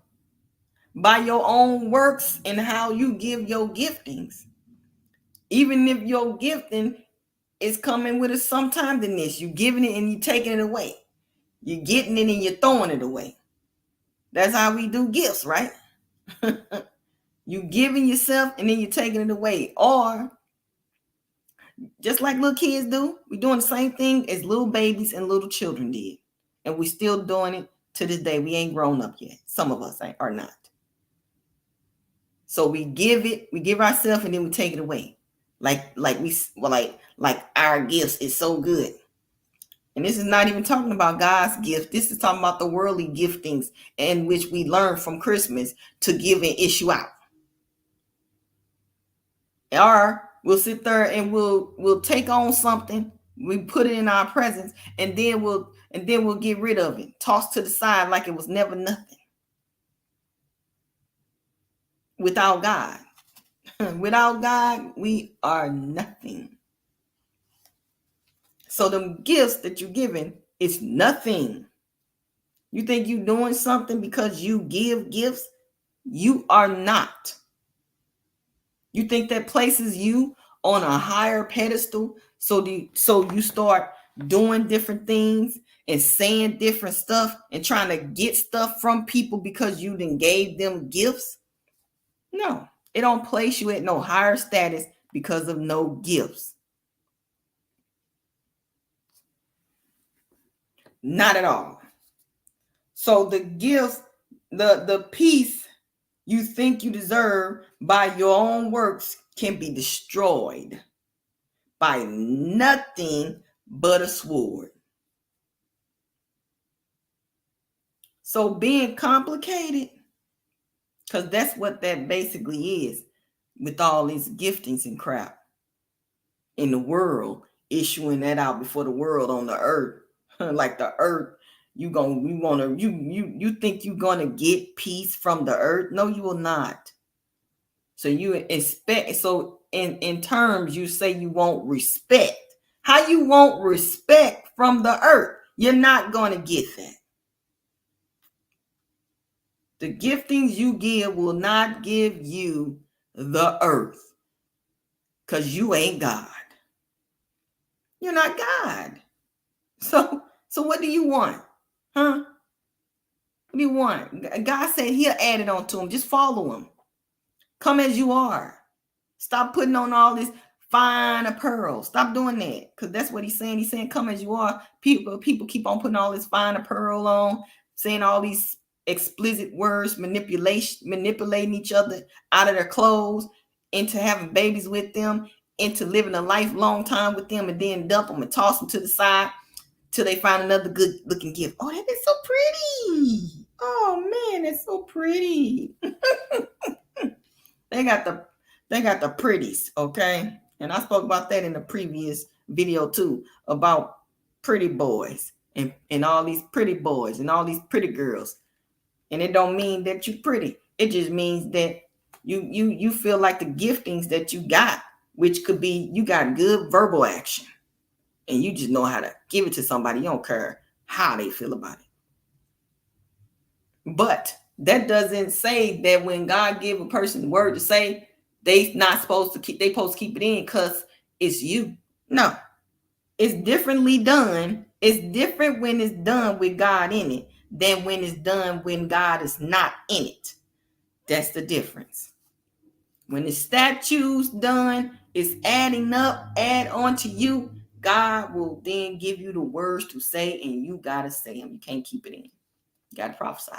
by your own works and how you give your giftings. Even if your gifting is coming with it sometimes in this, you're giving it and you're taking it away. You're getting it and you're throwing it away. That's how we do gifts, right? You giving yourself and then you're taking it away. Or just like little kids do, we're doing the same thing as little babies and little children did. And we're still doing it to this day. We ain't grown up yet. Some of us are not. So we give ourselves and then we take it away. Like our gifts is so good. And this is not even talking about God's gift. This is talking about the worldly giftings in which we learn from Christmas to give and issue out. Or we'll sit there and we'll take on something, we put it in our presence, and then we'll get rid of it, toss to the side like it was never nothing. Without God. Without God, we are nothing. So the gifts that you're giving is nothing. You think you're doing something because you give gifts? You are not. You think that places you on a higher pedestal, so you start doing different things and saying different stuff and trying to get stuff from people because you then gave them gifts? No, it don't place you at no higher status because of no gifts. Not at all. So the gifts, the peace you think you deserve by your own works can be destroyed by nothing but a sword. So being complicated, because that's what that basically is, with all these giftings and crap in the world, issuing that out before the world on the earth. Like the earth, you think you're gonna get peace from the earth? No, you will not. So you expect, so in terms you say you won't respect. How you won't respect from the earth? You're not gonna get that. The giftings you give will not give you the earth, because you ain't God. You're not God. So what do you want? Huh? What do you want? God said he'll add it on to him. Just follow him. Come as you are. Stop putting on all this fine apparel. Stop doing that, because that's what he's saying. He's saying come as you are. People keep on putting all this fine apparel on, saying all these explicit words, manipulating each other out of their clothes, into having babies with them, into living a lifelong time with them, and then dump them and toss them to the side till they find another good looking gift. Oh, that is so pretty. Oh man, that's so pretty. They got the pretties, okay? And I spoke about that in the previous video too, about pretty boys and all these pretty boys and all these pretty girls. And it don't mean that you're pretty. It just means that you feel like the giftings that you got, which could be you got good verbal action, and you just know how to give it to somebody. You don't care how they feel about it. But that doesn't say that when God give a person the word to say, they supposed to keep it in because it's you. No, it's differently done. It's different when it's done with God in it than when it's done when God is not in it. That's the difference. When the statue's done, it's adding up, add on to you. God will then give you the words to say, and you gotta say them. You can't keep it in. You gotta prophesy.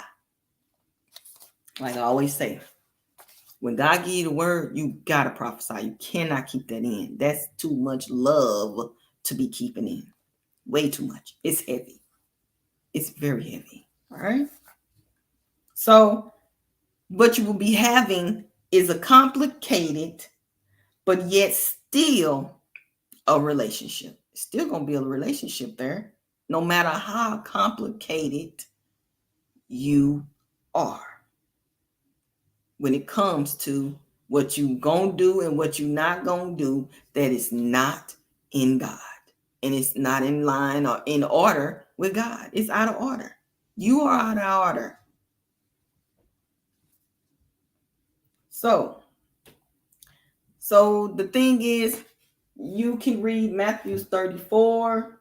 Like I always say, when God gives you the word, you gotta prophesy. You cannot keep that in. That's too much love to be keeping in. Way too much. It's heavy. It's very heavy. All right. So what you will be having is a complicated, but yet still a relationship. It's still going to be a relationship there, no matter how complicated you are when it comes to what you gonna do and what you not gonna do that is not in God. And it's not in line or in order with God. It's out of order. You are out of order. So the thing is, you can read Matthew 34.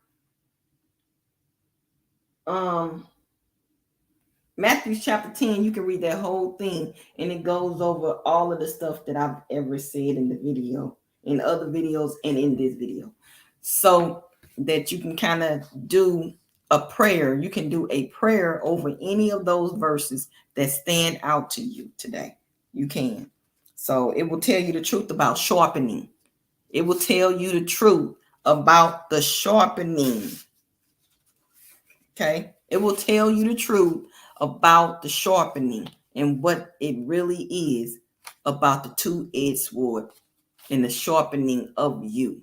Matthew chapter 10, you can read that whole thing, and it goes over all of the stuff that I've ever said in the video, in other videos, and in this video. So that you can kind of do a prayer. You can do a prayer over any of those verses that stand out to you today. You can. So it will tell you the truth about sharpening. It will tell you the truth about the sharpening. Okay? It will tell you the truth about the sharpening and what it really is about the two-edged sword and the sharpening of you.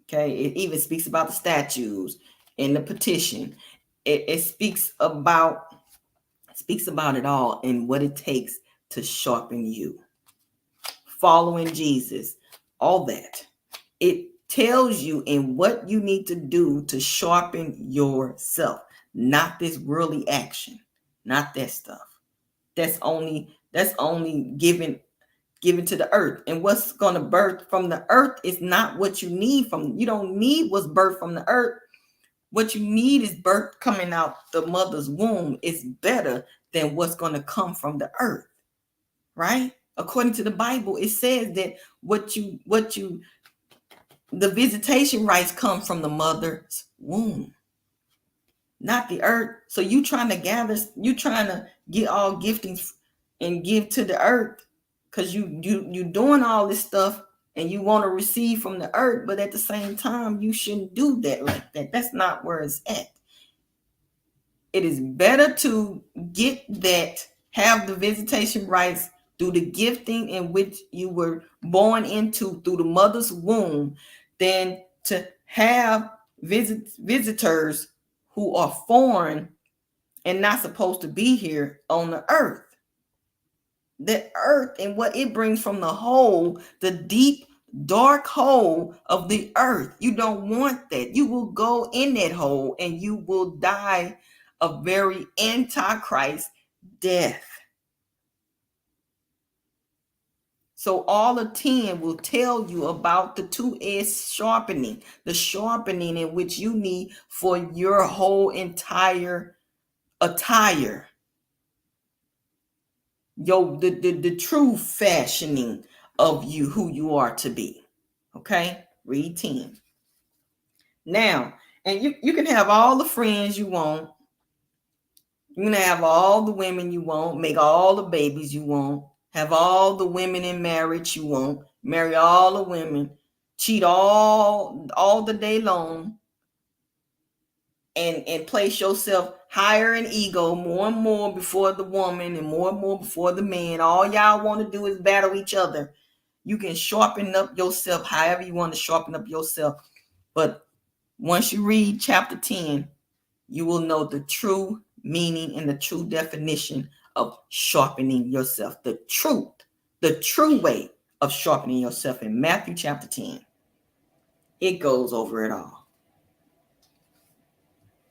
Okay? It even speaks about the statues and the petition. It speaks about it all and what it takes to sharpen you. Following Jesus, all that. It tells you in what you need to do to sharpen yourself, not this worldly action, not that stuff. That's only given to the earth. And what's going to birth from the earth is not what you need from. You don't need what's birthed from the earth. What you need is birth coming out the mother's womb. It's better than what's going to come from the earth, right? According to the Bible, it says that the visitation rights come from the mother's womb, not the earth. So you trying to get all giftings and give to the earth because you doing all this stuff and you want to receive from the earth, but at the same time, you shouldn't do that like that. That's not where it's at. It is better to get that, have the visitation rights through the gifting in which you were born into through the mother's womb than to have visitors who are foreign and not supposed to be here on the earth. The earth and what it brings from the hole, the deep, dark hole of the earth. You don't want that. You will go in that hole and you will die a very antichrist death. So all of 10 will tell you about the two-edged sharpening, the sharpening in which you need for your whole entire attire. The true fashioning of you, who you are to be. Okay? Read 10. Now, and you can have all the friends you want. You can have all the women you want, make all the babies you want. Have all the women in marriage you want. Marry all the women. Cheat all the day long. And place yourself higher in ego, more and more before the woman and more before the man. All y'all want to do is battle each other. You can sharpen up yourself however you want to sharpen up yourself. But once you read chapter 10, you will know the true meaning and the true definition of sharpening yourself. The true way of sharpening yourself in Matthew chapter 10. It goes over it all.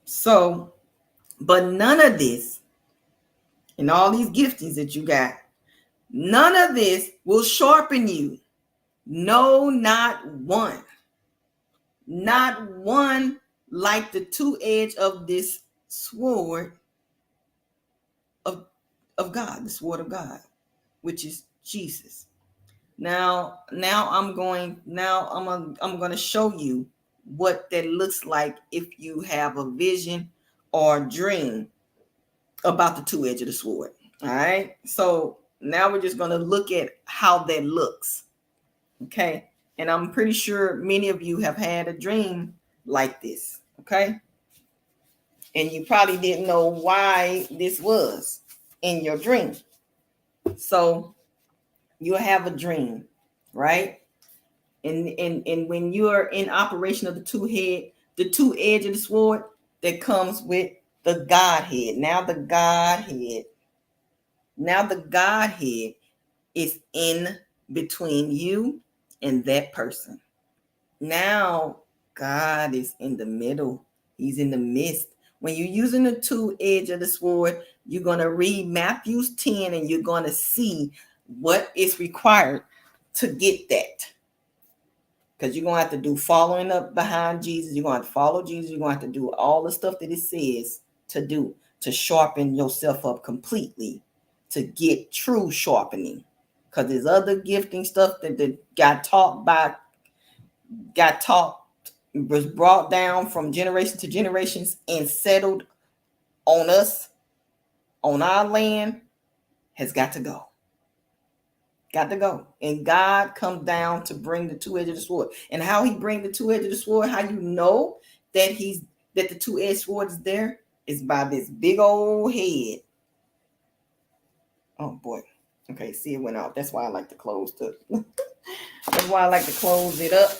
So, but none of this and all these giftings that you got, none of this will sharpen you. No, not one. Not one like the two edge of this sword of God, the sword of God, which is Jesus. Now I'm going to show you what that looks like if you have a vision or dream about the two edge of the sword. All right. So now we're just going to look at how that looks. Okay. And I'm pretty sure many of you have had a dream like this, okay? And you probably didn't know why this was in your dream. So you'll have a dream, right? And when you're in operation of the two edge of the sword that comes with the Godhead. Now the Godhead is in between you and that person. Now God is in the middle. He's in the midst. When you're using the two edge of the sword, you're going to read Matthew 10 and you're going to see what is required to get that. Because you're going to have to do following up behind Jesus. You're going to have to follow Jesus. You're going to have to do all the stuff that it says to do to sharpen yourself up completely, to get true sharpening. Because there's other gifting stuff that was brought down from generation to generations and settled on us, on our land, has got to go. Got to go. And God comes down to bring the two edge of the sword. And how he brings the two edge of the sword, how you know that the two edge sword is there, is by this big old head. Oh boy. Okay, see, it went out. That's why I like to close that's why I like to close it up,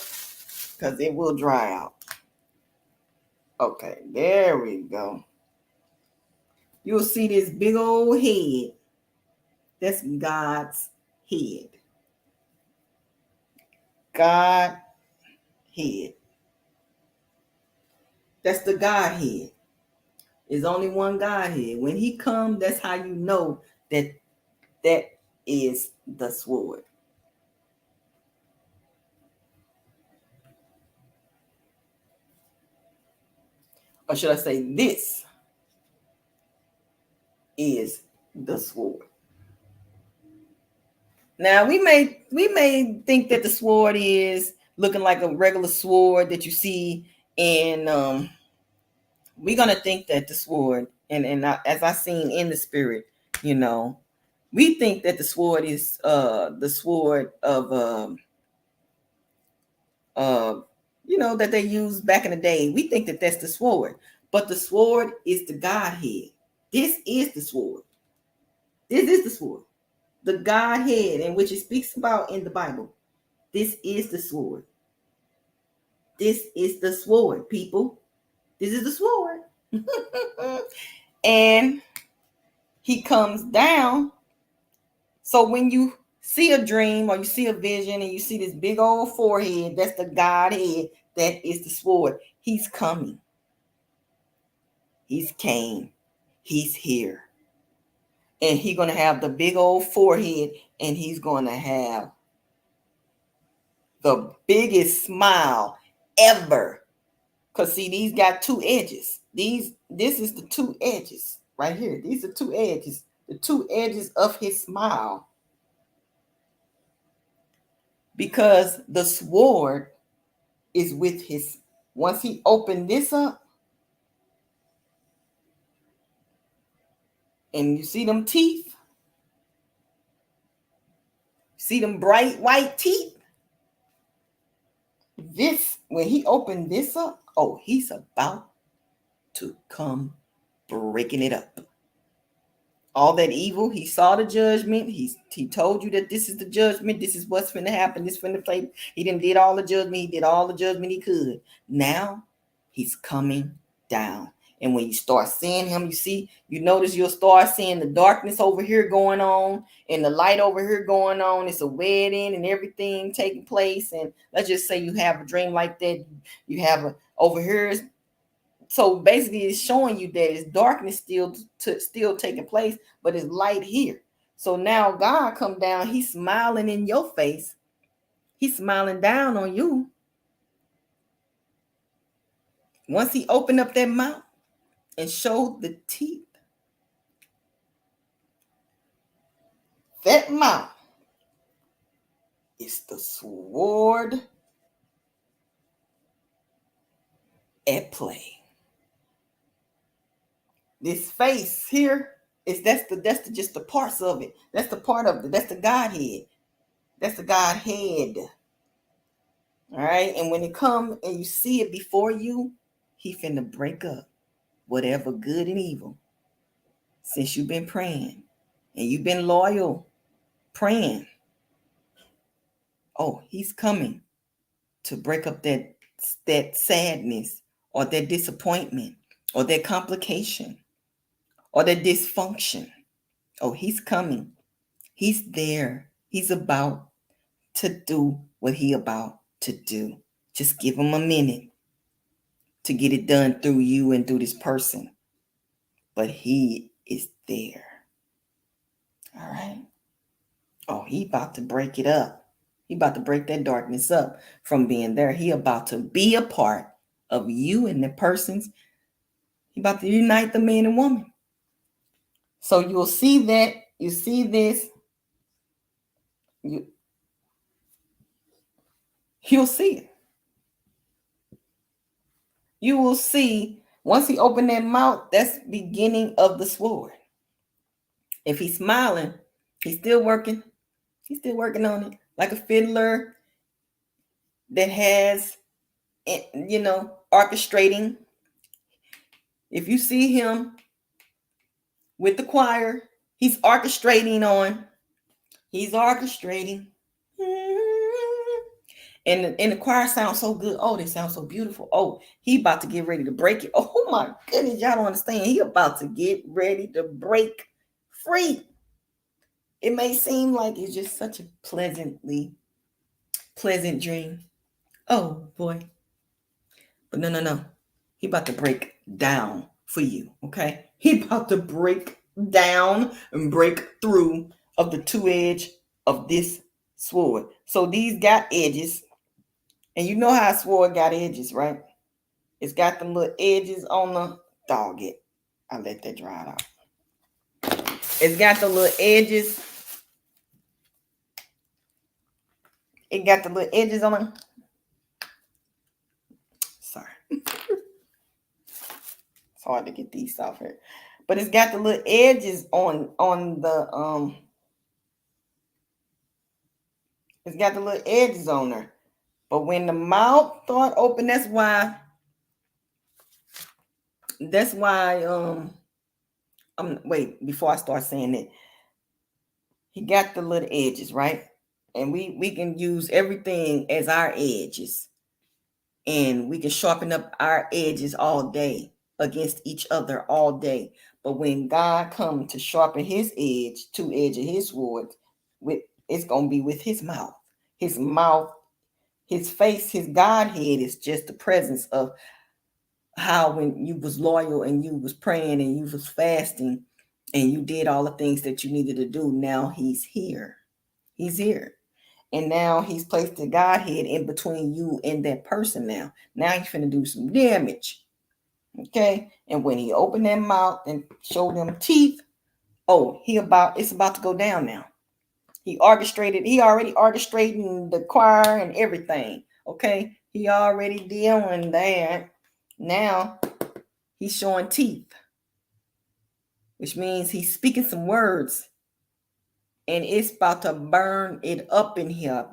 because it will dry out. Okay, there we go. You'll see this big old head. That's God's head. God head. That's the Godhead. There's only one Godhead. When he comes, that's how you know that is the sword. Or should I say, this is the sword. Now we may think that the sword is looking like a regular sword that you see in we're gonna think that the sword, and as I seen in the spirit, we think that the sword is the sword of that they used back in the day. We think that that's the sword, but the sword is the Godhead. This is the sword. This is the sword, the Godhead, in which it speaks about in the Bible. This is the sword. This is the sword, people. This is the sword. And he comes down. So when you see a dream or you see a vision and you see this big old forehead, that's the Godhead. That is the sword. He's coming. He's came. He's here. And he's going to have the big old forehead, and he's going to have the biggest smile ever. Because see, these got two edges. This is the two edges right here. These are two edges. The two edges of his smile. Because the sword is with his, once he opened this up, and you see them teeth, see them bright white teeth, this, when he opened this up, oh, he's about to come breaking it up. All that evil, he saw the judgment. He told you that this is the judgment. This is what's going to happen. This is going to play. He did all the judgment. He did all the judgment he could. Now he's coming down. And when you start seeing him, you notice you'll start seeing the darkness over here going on and the light over here going on. It's a wedding and everything taking place. And let's just say you have a dream like that. You have over here. So basically, it's showing you that it's darkness still taking place, but it's light here. So now God come down. He's smiling in your face. He's smiling down on you. Once he opened up that mouth and showed the teeth, that mouth is the sword at play. This face here that's just the parts of it. That's the part of it. That's the Godhead. That's the Godhead. All right. And when it come and you see it before you, he finna break up whatever good and evil. Since you've been praying and you've been loyal praying, oh, he's coming to break up that sadness or that disappointment or that complication or that dysfunction. Oh, he's coming. He's there. He's about to do what he about to do. Just give him a minute to get it done through you and through this person. But he is there. All right. Oh, he about to break it up. He about to break that darkness up from being there. He about to be a part of you and the persons. He about to unite the man and woman. So you'll see that. You see this. You'll see it. You will see once he opened that mouth, that's beginning of the sword. If he's smiling, he's still working. He's still working on it. Like a fiddler that has, orchestrating. If you see him with the choir, he's orchestrating. And the choir sounds so good. Oh, they sound so beautiful. Oh, he about to get ready to break it. Oh my goodness, y'all don't understand. He about to get ready to break free. It may seem like it's just such a pleasant dream. Oh boy. But no. He about to break down for you, okay? He about to break down and break through of the two edge of this sword. So these got edges. And you know how a sword got edges, right? It's got them little edges on the dog it. I let that dry out. It's got the little edges. It got the little edges on it. Sorry. It's hard to get these off here. But it's got the little edges on the it's got the little edges on there. But when the mouth start open, that's why wait, before I start saying it, he got the little edges, right? And we can use everything as our edges. And we can sharpen up our edges all day against each other all day. But when God comes to sharpen his edge, two edge of his sword, it's gonna be with his mouth. His mouth, his face, his Godhead is just the presence of how when you was loyal and you was praying and you was fasting and you did all the things that you needed to do. Now he's here. He's here. And now he's placed the Godhead in between you and that person now. Now he's finna do some damage. Okay? And when he opened that mouth and showed them teeth, oh, it's about to go down now. He already orchestrating the choir and everything. Okay? He already doing that. Now he's showing teeth, which means he's speaking some words. And it's about to burn it up in here.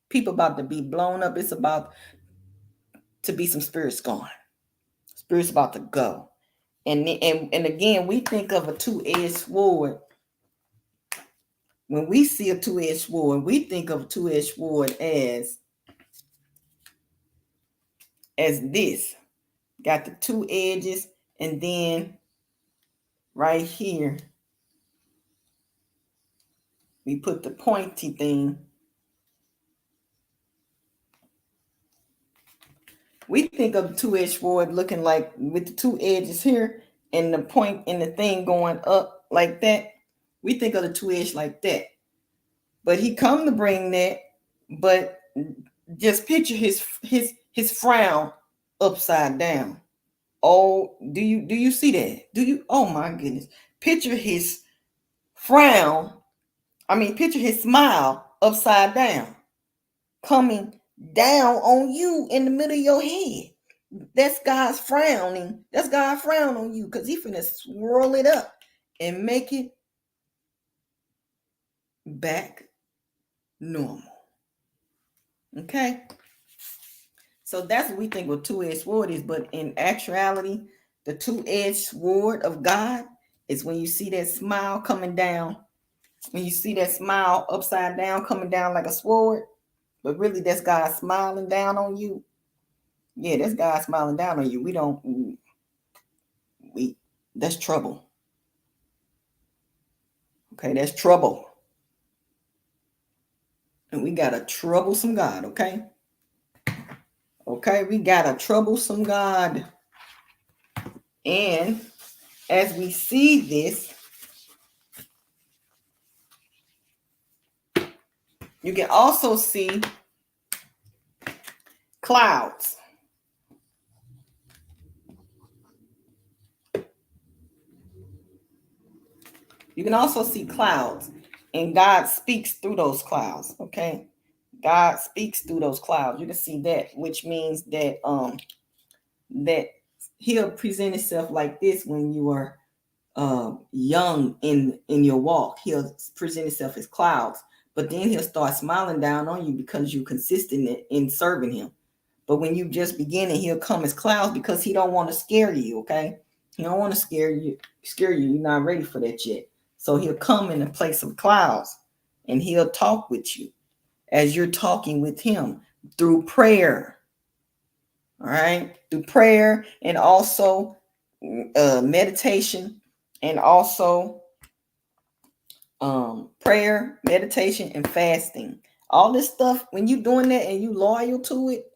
People about to be blown up. It's about to be some spirits gone. Spirits about to go. And again, we think of a two-edged sword. When we see a two-edged sword, we think of a two-edged sword as this. Got the two edges, and then right here, we put the pointy thing. We think of the two-edged sword looking like with the two edges here and the point and the thing going up like that. We think of the two edge like that. But he come to bring that, but just picture his frown upside down. Oh, do you see that? Do you? Oh my goodness. Picture his frown. Picture his smile upside down, coming down on you in the middle of your head. That's God's frowning. That's God's frown on you, because he's finna swirl it up and make it back normal. Okay? So that's what we think a two-edged sword is. But in actuality, the two-edged sword of God is when you see that smile coming down. When you see that smile upside down coming down like a sword, but really that's God smiling down on you. Yeah, that's God smiling down on you. That's trouble. Okay, that's trouble. And we got a troublesome God, okay? Okay, we got a troublesome God. And as we see this, you can also see clouds. You can also see clouds, and God speaks through those clouds, okay? God speaks through those clouds. You can see that, which means that that he'll present himself like this when you are young in your walk. He'll present himself as clouds, but then he'll start smiling down on you because you're consistent in serving him. But when you just beginning, he'll come as clouds because he don't want to scare you, okay? He don't want to scare you. You're not ready for that yet. So he'll come in a place of clouds, and he'll talk with you as you're talking with him through prayer. All right, through prayer, and also meditation, and also prayer, meditation, and fasting. All this stuff, when you're doing that and you loyal to it,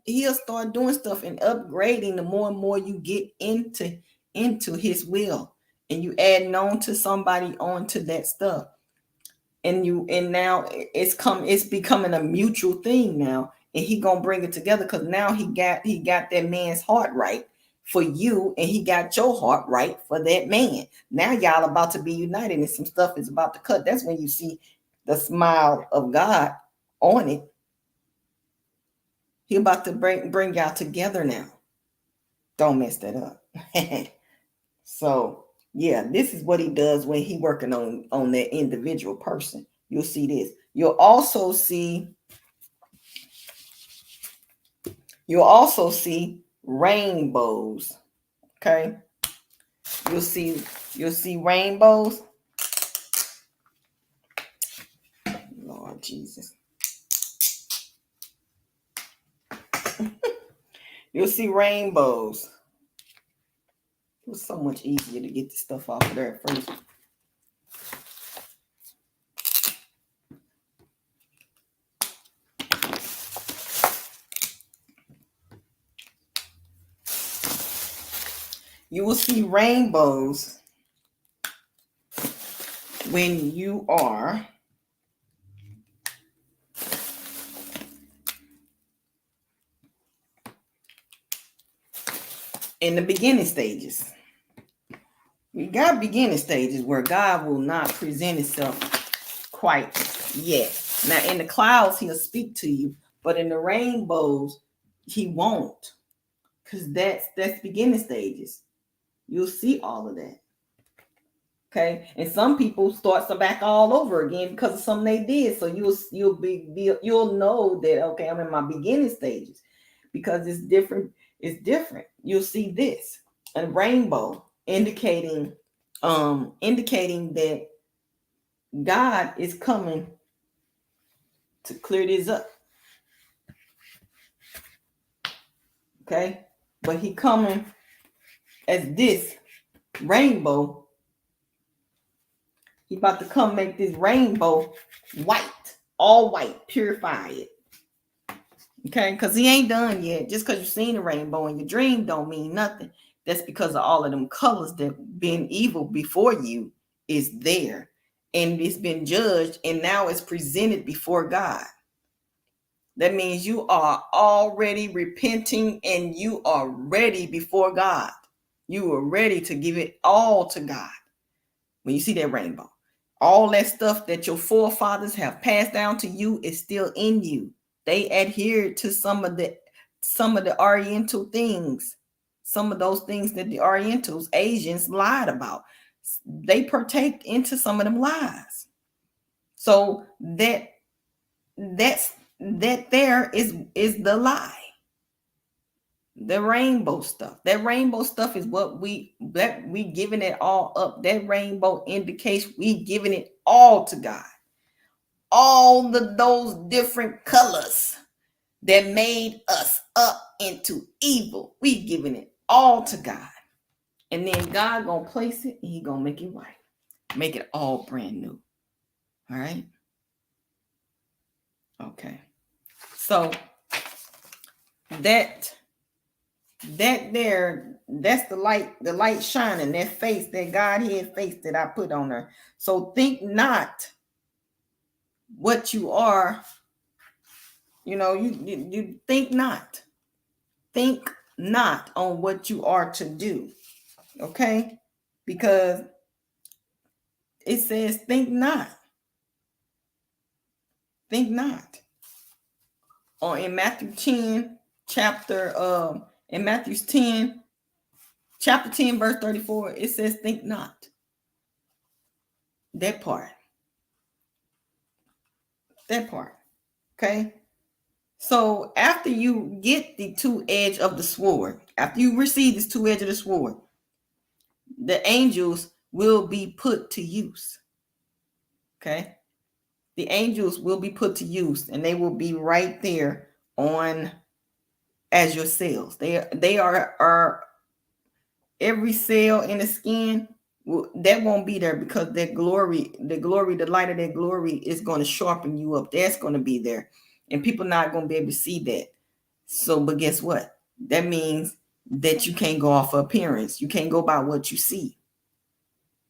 he'll start doing stuff and upgrading the more and more you get into his will, and you adding on to somebody onto that stuff, and now it's becoming a mutual thing now, and he gonna bring it together because now he got that man's heart right for you, and he got your heart right for that man. Now y'all about to be united, and some stuff is about to cut. That's when you see the smile of God on it. He about to bring y'all together now. Don't mess that up. So yeah, this is what he does when he working on that individual person. You'll see this. You'll also see rainbows. Okay. You'll see rainbows. Lord Jesus. You'll see rainbows. It was so much easier to get the stuff off of there at first. You will see rainbows when you are in the beginning stages. You got beginning stages where God will not present himself quite yet. Now in the clouds, he'll speak to you, but in the rainbows, he won't. Because that's beginning stages. You'll see all of that. Okay, and some people start back all over again because of something they did. So you'll know that, okay, I'm in my beginning stages because it's different. It's different. You'll see this, a rainbow indicating that God is coming to clear this up. Okay, but he coming as this rainbow. He about to come make this rainbow white, all white, purify it. Okay, because he ain't done yet. Just because you've seen a rainbow in your dream don't mean nothing. That's because of all of them colors that been evil before you is there. And it's been judged, and now it's presented before God. That means you are already repenting, and you are ready before God. You are ready to give it all to God. When you see that rainbow, all that stuff that your forefathers have passed down to you is still in you. They adhered to some of the Oriental things, some of those things that the Orientals, Asians lied about. They partake into some of them lies. So that there is the lie. The rainbow stuff. That rainbow stuff is what we giving it all up. That rainbow indicates we giving it all to God. All those different colors that made us up into evil, we giving it all to God. And then God gonna place it and he gonna make it right. Make it all brand new. All right. Okay. So that's the light shining, that face, that Godhead face that I put on her. So think not what you are, you think not on what you are to do. Okay, because it says think not in Matthew 10 chapter 10 verse 34, it says think not. That part. Okay. So after you get the two edge of the sword, after you receive this two edge of the sword, the angels will be put to use. Okay. The angels will be put to use, and they will be right there on as your cells. They are every cell in the skin. That won't be there, because that glory, the light of that glory is going to sharpen you up. That's going to be there, and people not going to be able to see that. So, but guess what? That means that you can't go off of appearance. You can't go by what you see,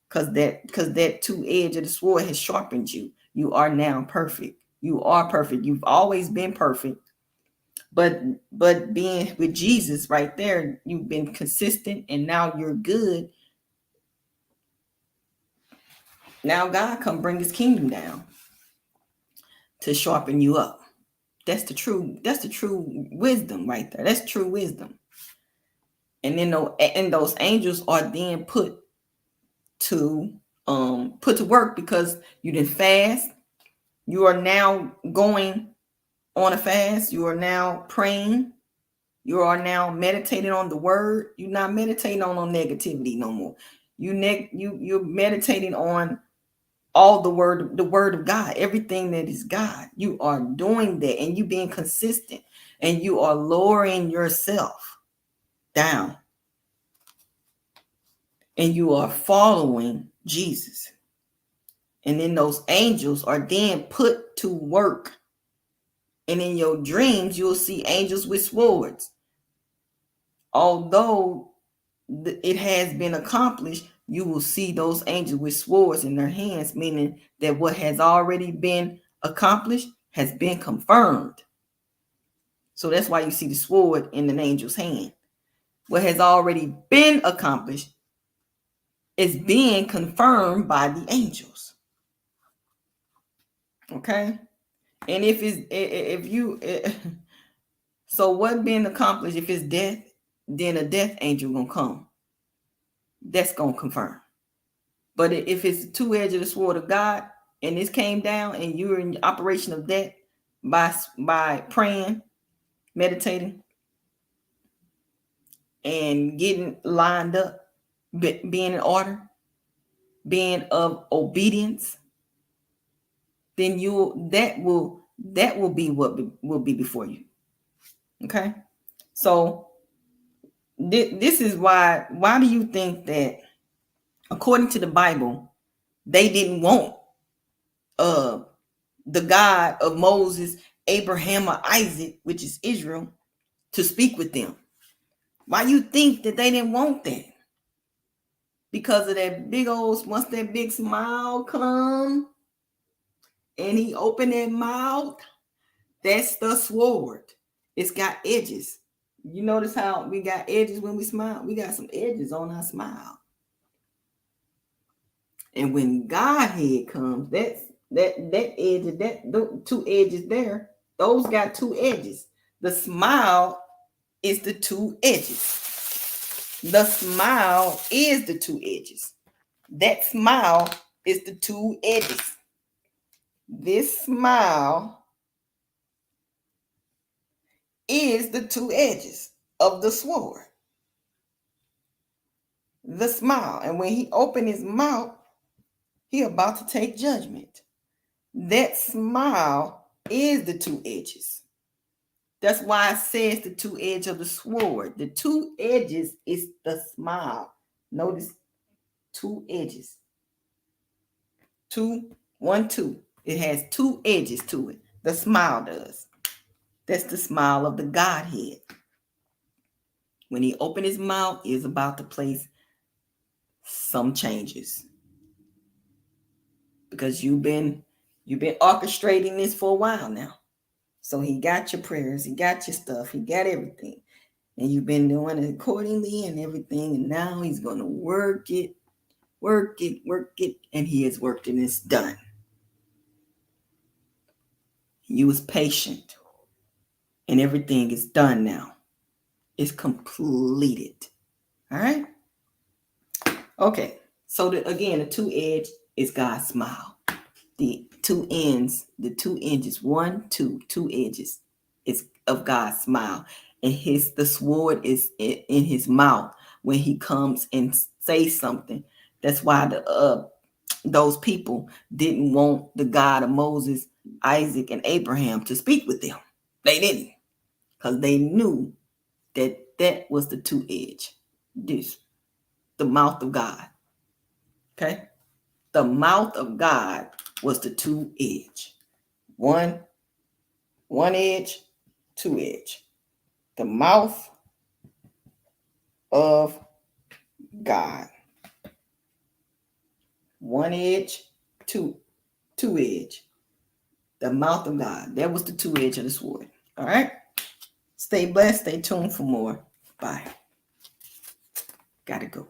because that two edge of the sword has sharpened you. You are now perfect. You are perfect. You've always been perfect. But being with Jesus right there, you've been consistent, and now you're good. Now God come bring his kingdom down to sharpen you up. That's the true wisdom right there. That's true wisdom. And then those angels are then put to work, because you didn't fast. You are now going on a fast. You are now praying. You are now meditating on the word. You're not meditating on negativity no more. You're meditating on all the word of God, everything that is God. You are doing that, and you being consistent, and you are lowering yourself down, and you are following Jesus. And then those angels are then put to work. And in your dreams, you'll see angels with swords. Although it has been accomplished, you will see those angels with swords in their hands, meaning that what has already been accomplished has been confirmed. So that's why you see the sword in an angel's hand. What has already been accomplished is being confirmed by the angels. Okay? And so what being accomplished, if it's death, then a death angel gonna come. That's gonna confirm. But if it's the two edge of the sword of God, and this came down, and you're in operation of that by praying, meditating, and getting lined up, being in order, being of obedience, then that will be what will be before you. Okay, so this is why do you think that, according to the Bible, they didn't want the God of Moses, Abraham, or Isaac, which is Israel, to speak with them? Why you think that they didn't want that? Because of that once that big smile come and he opened that mouth, that's the sword. It's got edges. You notice how we got edges when we smile? We got some edges on our smile. And when Godhead comes, that edge, those two edges there, those got two edges. The smile is the two edges. The smile is the two edges. That smile is the two edges. This smile is the two edges. of the sword. The smile. And when he opened his mouth, he about to take judgment. That smile is the two edges. That's why it says the two edges of the sword. The two edges is the smile. Notice two edges. 2, 1, 2. It has two edges to it. The smile does. That's the smile of the Godhead. When he opened his mouth, he is about to place some changes. Because you've been orchestrating this for a while now. So he got your prayers, he got your stuff, he got everything. And you've been doing it accordingly and everything. And now he's going to work it. And he has worked and it's done. You was patient. And everything is done now. It's completed. All right? Okay. So again, the two edge is God's smile. The two ends, the two edges, 1, 2, two edges is of God's smile. And the sword is in his mouth when he comes and says something. That's why those people didn't want the God of Moses, Isaac, and Abraham to speak with them. They didn't. Because they knew that was the two edge. This, the mouth of God. Okay? The mouth of God was the two edge. One edge, two edge. The mouth of God. One edge, two edge. The mouth of God. That was the two edge of the sword. All right? Stay blessed. Stay tuned for more. Bye. Gotta go.